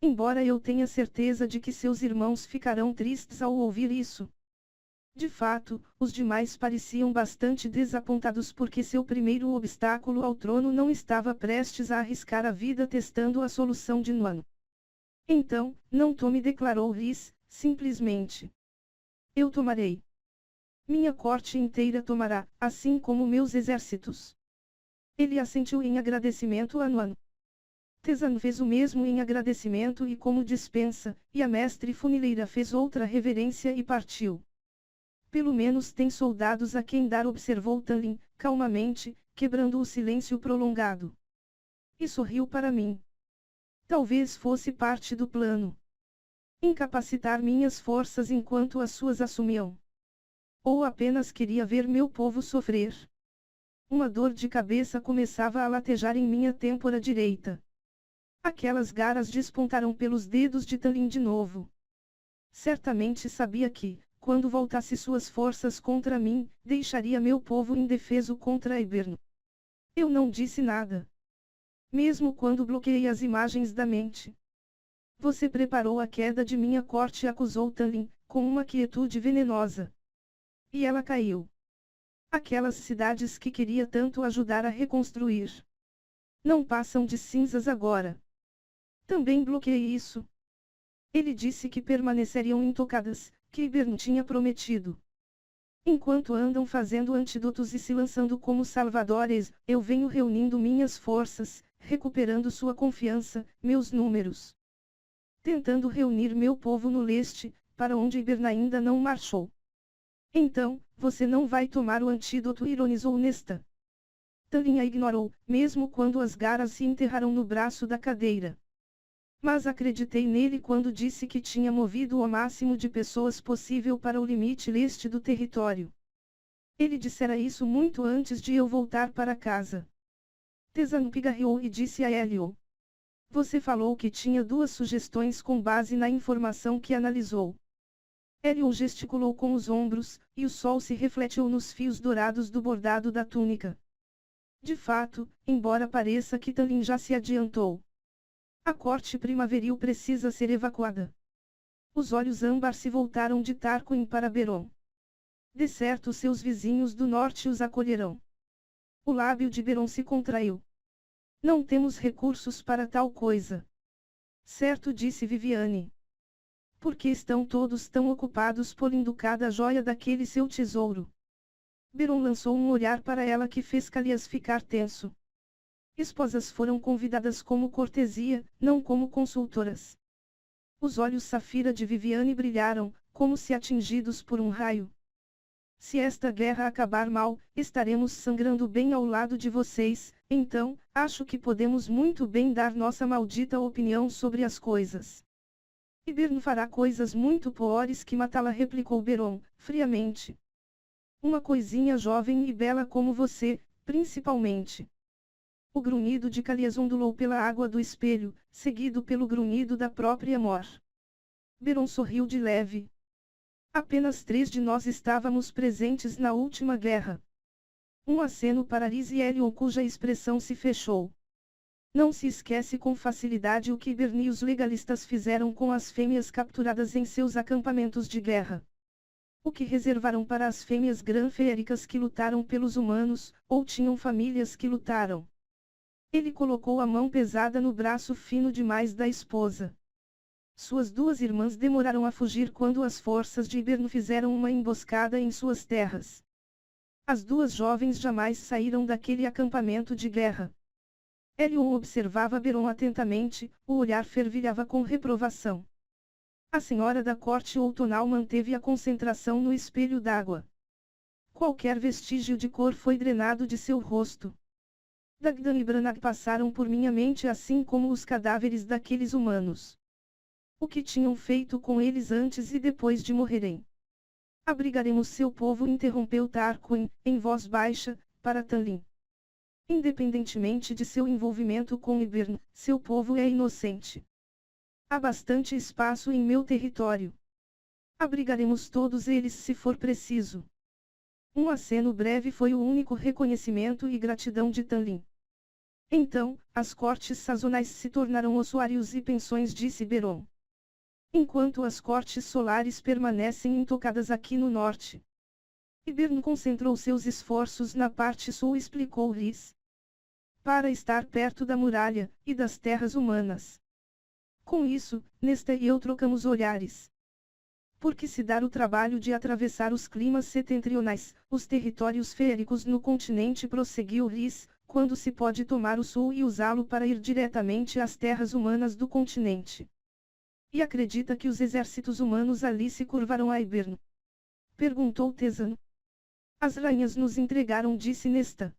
Embora eu tenha certeza de que seus irmãos ficarão tristes ao ouvir isso. De fato, os demais pareciam bastante desapontados porque seu primeiro obstáculo ao trono não estava prestes a arriscar a vida testando a solução de Nuan. Então, não tome, declarou Rhys, simplesmente. Eu tomarei. Minha corte inteira tomará, assim como meus exércitos. Ele assentiu em agradecimento a Nuan. Tezan fez o mesmo em agradecimento e como dispensa, e a mestre funileira fez outra reverência e partiu. Pelo menos tem soldados a quem dar, observou Tanlin, calmamente, quebrando o silêncio prolongado. E sorriu para mim. Talvez fosse parte do plano. Incapacitar minhas forças enquanto as suas assumiam. Ou apenas queria ver meu povo sofrer. Uma dor de cabeça começava a latejar em minha têmpora direita. Aquelas garras despontaram pelos dedos de Tanlin de novo. Certamente sabia que, quando voltasse suas forças contra mim, deixaria meu povo indefeso contra Iberno. Eu não disse nada. Mesmo quando bloqueei as imagens da mente. Você preparou a queda de minha corte, acusou Tanlin, com uma quietude venenosa. E ela caiu. Aquelas cidades que queria tanto ajudar a reconstruir. Não passam de cinzas agora. Também bloqueei isso. Ele disse que permaneceriam intocadas, que Ibern tinha prometido. Enquanto andam fazendo antídotos e se lançando como salvadores, eu venho reunindo minhas forças, recuperando sua confiança, meus números. Tentando reunir meu povo no leste, para onde Ibern ainda não marchou. Então, você não vai tomar o antídoto, ironizou Nesta. Tanlin a ignorou, mesmo quando as garras se enterraram no braço da cadeira. Mas acreditei nele quando disse que tinha movido o máximo de pessoas possível para o limite leste do território. Ele dissera isso muito antes de eu voltar para casa. Tezan pigarreou e disse a Elio. Você falou que tinha duas sugestões com base na informação que analisou. Elion gesticulou com os ombros, e o sol se refletiu nos fios dourados do bordado da túnica. De fato, embora pareça que Talin já se adiantou. A corte primaveril precisa ser evacuada. Os olhos âmbar se voltaram de Tarquin para Beron. De certo seus vizinhos do norte os acolherão. O lábio de Beron se contraiu. Não temos recursos para tal coisa. Certo, disse Viviane. Por que estão todos tão ocupados polindo cada joia daquele seu tesouro? Beron lançou um olhar para ela que fez Calias ficar tenso. Esposas foram convidadas como cortesia, não como consultoras. Os olhos safira de Viviane brilharam, como se atingidos por um raio. Se esta guerra acabar mal, estaremos sangrando bem ao lado de vocês, então, acho que podemos muito bem dar nossa maldita opinião sobre as coisas. Ibern fará coisas muito piores que matá-la, replicou Beron, friamente. Uma coisinha jovem e bela como você, principalmente. O grunhido de Calias ondulou pela água do espelho, seguido pelo grunhido da própria Mor. Beron sorriu de leve. Apenas 3 de nós estávamos presentes na última guerra. Um aceno para Rhys e Elion, cuja expressão se fechou. Não se esquece com facilidade o que Ibern e os legalistas fizeram com as fêmeas capturadas em seus acampamentos de guerra. O que reservaram para as fêmeas granféricas que lutaram pelos humanos, ou tinham famílias que lutaram. Ele colocou a mão pesada no braço fino demais da esposa. Suas 2 irmãs demoraram a fugir quando as forças de Ibern fizeram uma emboscada em suas terras. As 2 jovens jamais saíram daquele acampamento de guerra. Elion observava Beron atentamente, o olhar fervilhava com reprovação. A senhora da corte outonal manteve a concentração no espelho d'água. Qualquer vestígio de cor foi drenado de seu rosto. Dagdan e Branag passaram por minha mente assim como os cadáveres daqueles humanos. O que tinham feito com eles antes e depois de morrerem? Abrigaremos seu povo, interrompeu Tarquin, em voz baixa, para Talin. Independentemente de seu envolvimento com Ibern, seu povo é inocente. Há bastante espaço em meu território. Abrigaremos todos eles se for preciso. Um aceno breve foi o único reconhecimento e gratidão de Talin. Então, as cortes sazonais se tornarão ossuários e pensões, disse Beron. Enquanto as cortes solares permanecem intocadas aqui no norte. Ibern concentrou seus esforços na parte sul, explicou Rhys. Para estar perto da muralha, e das terras humanas. Com isso, Nesta e eu trocamos olhares. Por que se dar o trabalho de atravessar os climas setentrionais, os territórios féricos no continente, prosseguiu Rhys, quando se pode tomar o sul e usá-lo para ir diretamente às terras humanas do continente? E acredita que os exércitos humanos ali se curvarão a Ibern? Perguntou Tesano. As rainhas nos entregaram, disse Nesta.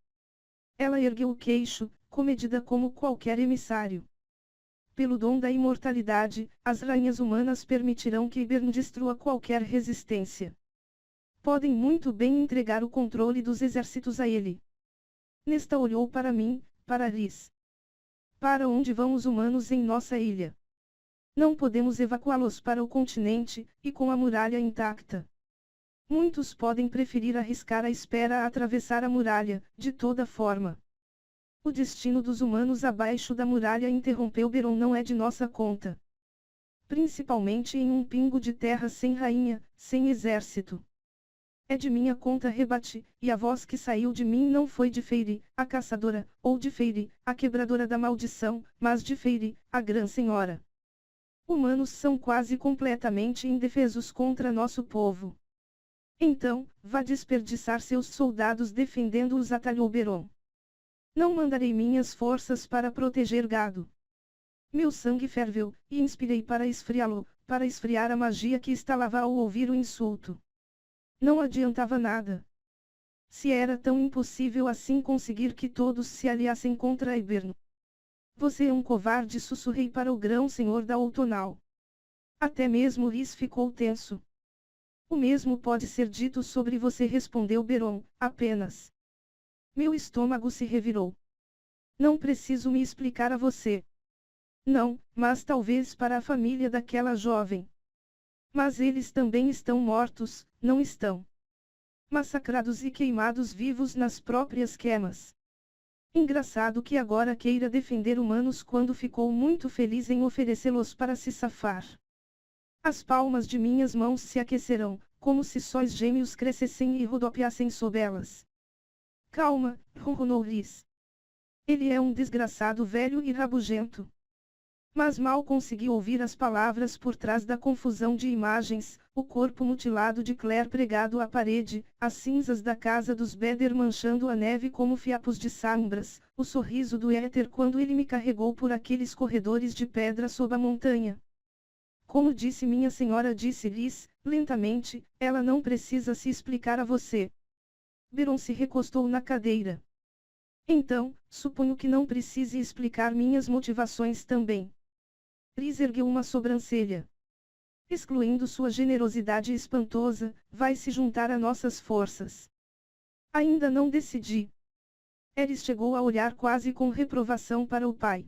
Ela ergueu o queixo, comedida como qualquer emissário. Pelo dom da imortalidade, as rainhas humanas permitirão que Ibern destrua qualquer resistência. Podem muito bem entregar o controle dos exércitos a ele. Nesta olhou para mim, para Rhys. Para onde vão os humanos em nossa ilha? Não podemos evacuá-los para o continente, e com a muralha intacta. Muitos podem preferir arriscar a espera a atravessar a muralha, de toda forma. O destino dos humanos abaixo da muralha, interrompeu Beron, não é de nossa conta. Principalmente em um pingo de terra sem rainha, sem exército. É de minha conta, rebati, e a voz que saiu de mim não foi de Feiri, a caçadora, ou de Feiri, a quebradora da maldição, mas de Feiri, a Grã Senhora. Humanos são quase completamente indefesos contra nosso povo. Então, vá desperdiçar seus soldados defendendo-os, atalhou Beron. Não mandarei minhas forças para proteger gado. Meu sangue ferveu, e inspirei para esfriá-lo, para esfriar a magia que estalava ao ouvir o insulto. Não adiantava nada. Se era tão impossível assim conseguir que todos se aliassem contra Ibern. Você é um covarde, sussurrei para o grão-senhor da outonal. Até mesmo Rhys ficou tenso. O mesmo pode ser dito sobre você, respondeu Beron, apenas. Meu estômago se revirou. Não preciso me explicar a você. Não, mas talvez para a família daquela jovem. Mas eles também estão mortos, não estão? Massacrados e queimados vivos nas próprias queimas. Engraçado que agora queira defender humanos quando ficou muito feliz em oferecê-los para se safar. As palmas de minhas mãos se aquecerão, como se sóis gêmeos crescessem e rodopiassem sob elas. Calma, ronronou Rhys. Ele é um desgraçado velho e rabugento. Mas mal consegui ouvir as palavras por trás da confusão de imagens, o corpo mutilado de Claire pregado à parede, as cinzas da casa dos Beder manchando a neve como fiapos de sombras, o sorriso do éter quando ele me carregou por aqueles corredores de pedra sob a montanha. Como disse minha senhora, disse Rhys, lentamente, ela não precisa se explicar a você. Beron se recostou na cadeira. Então, suponho que não precise explicar minhas motivações também. Rhys ergueu uma sobrancelha. Excluindo sua generosidade espantosa, vai se juntar a nossas forças. Ainda não decidi. Eris chegou a olhar quase com reprovação para o pai.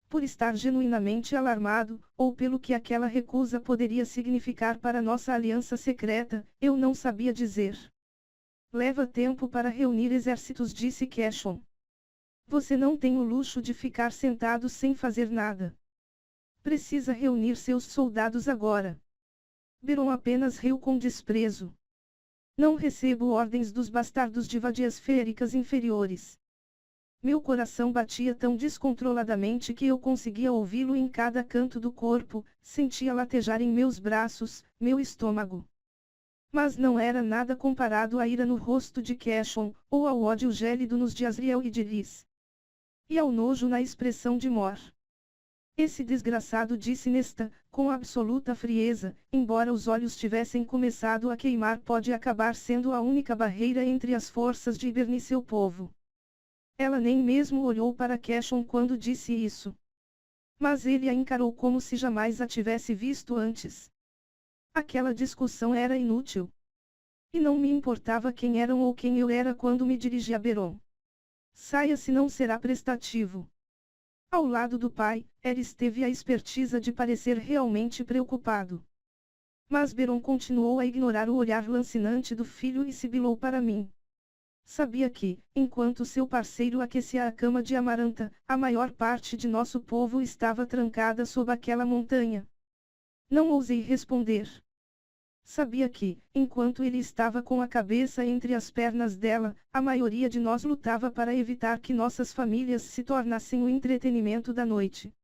Por estar genuinamente alarmado, ou pelo que aquela recusa poderia significar para nossa aliança secreta, eu não sabia dizer. Leva tempo para reunir exércitos, disse Cashon. Você não tem o luxo de ficar sentado sem fazer nada. Precisa reunir seus soldados agora. Beron apenas riu com desprezo. Não recebo ordens dos bastardos de vadias féricas inferiores. Meu coração batia tão descontroladamente que eu conseguia ouvi-lo em cada canto do corpo, sentia latejar em meus braços, meu estômago. Mas não era nada comparado à ira no rosto de Cashon, ou ao ódio gélido nos de Asriel e de Rhys. E ao nojo na expressão de Mor. Esse desgraçado, disse Nesta, com absoluta frieza, embora os olhos tivessem começado a queimar, pode acabar sendo a única barreira entre as forças de Yberne e seu povo. Ela nem mesmo olhou para Cashon quando disse isso. Mas ele a encarou como se jamais a tivesse visto antes. Aquela discussão era inútil. E não me importava quem eram ou quem eu era quando me dirigi a Beron. Saia se não será prestativo. Ao lado do pai, Eris teve a esperteza de parecer realmente preocupado. Mas Beron continuou a ignorar o olhar lancinante do filho e sibilou para mim. Sabia que, enquanto seu parceiro aquecia a cama de Amaranta, a maior parte de nosso povo estava trancada sob aquela montanha. Não ousei responder. Sabia que, enquanto ele estava com a cabeça entre as pernas dela, a maioria de nós lutava para evitar que nossas famílias se tornassem o entretenimento da noite.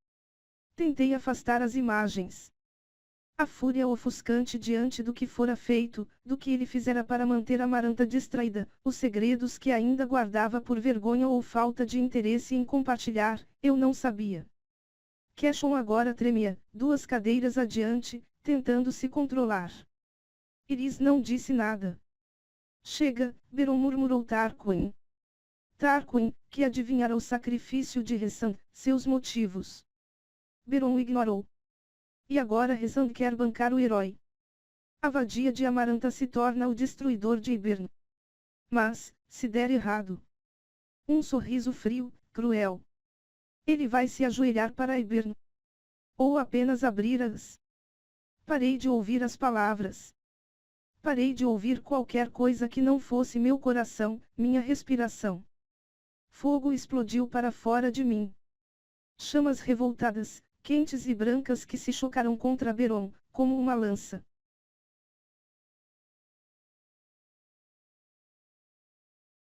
Tentei afastar as imagens. A fúria ofuscante diante do que fora feito, do que ele fizera para manter Amaranta distraída, os segredos que ainda guardava por vergonha ou falta de interesse em compartilhar, eu não sabia. Cashon agora tremia, 2 cadeiras adiante, tentando se controlar. Rhys não disse nada. Chega, Beron, murmurou Tarquin. Tarquin, que adivinhara o sacrifício de Rhysand, seus motivos. Beron ignorou. E agora Rhysand quer bancar o herói. A vadia de Amaranta se torna o destruidor de Yberne. Mas, se der errado. Um sorriso frio, cruel. Ele vai se ajoelhar para Yberne. Ou apenas abrir-as. Parei de ouvir as palavras. Parei de ouvir qualquer coisa que não fosse meu coração, minha respiração. Fogo explodiu para fora de mim. Chamas revoltadas, quentes e brancas que se chocaram contra Beron, como uma lança.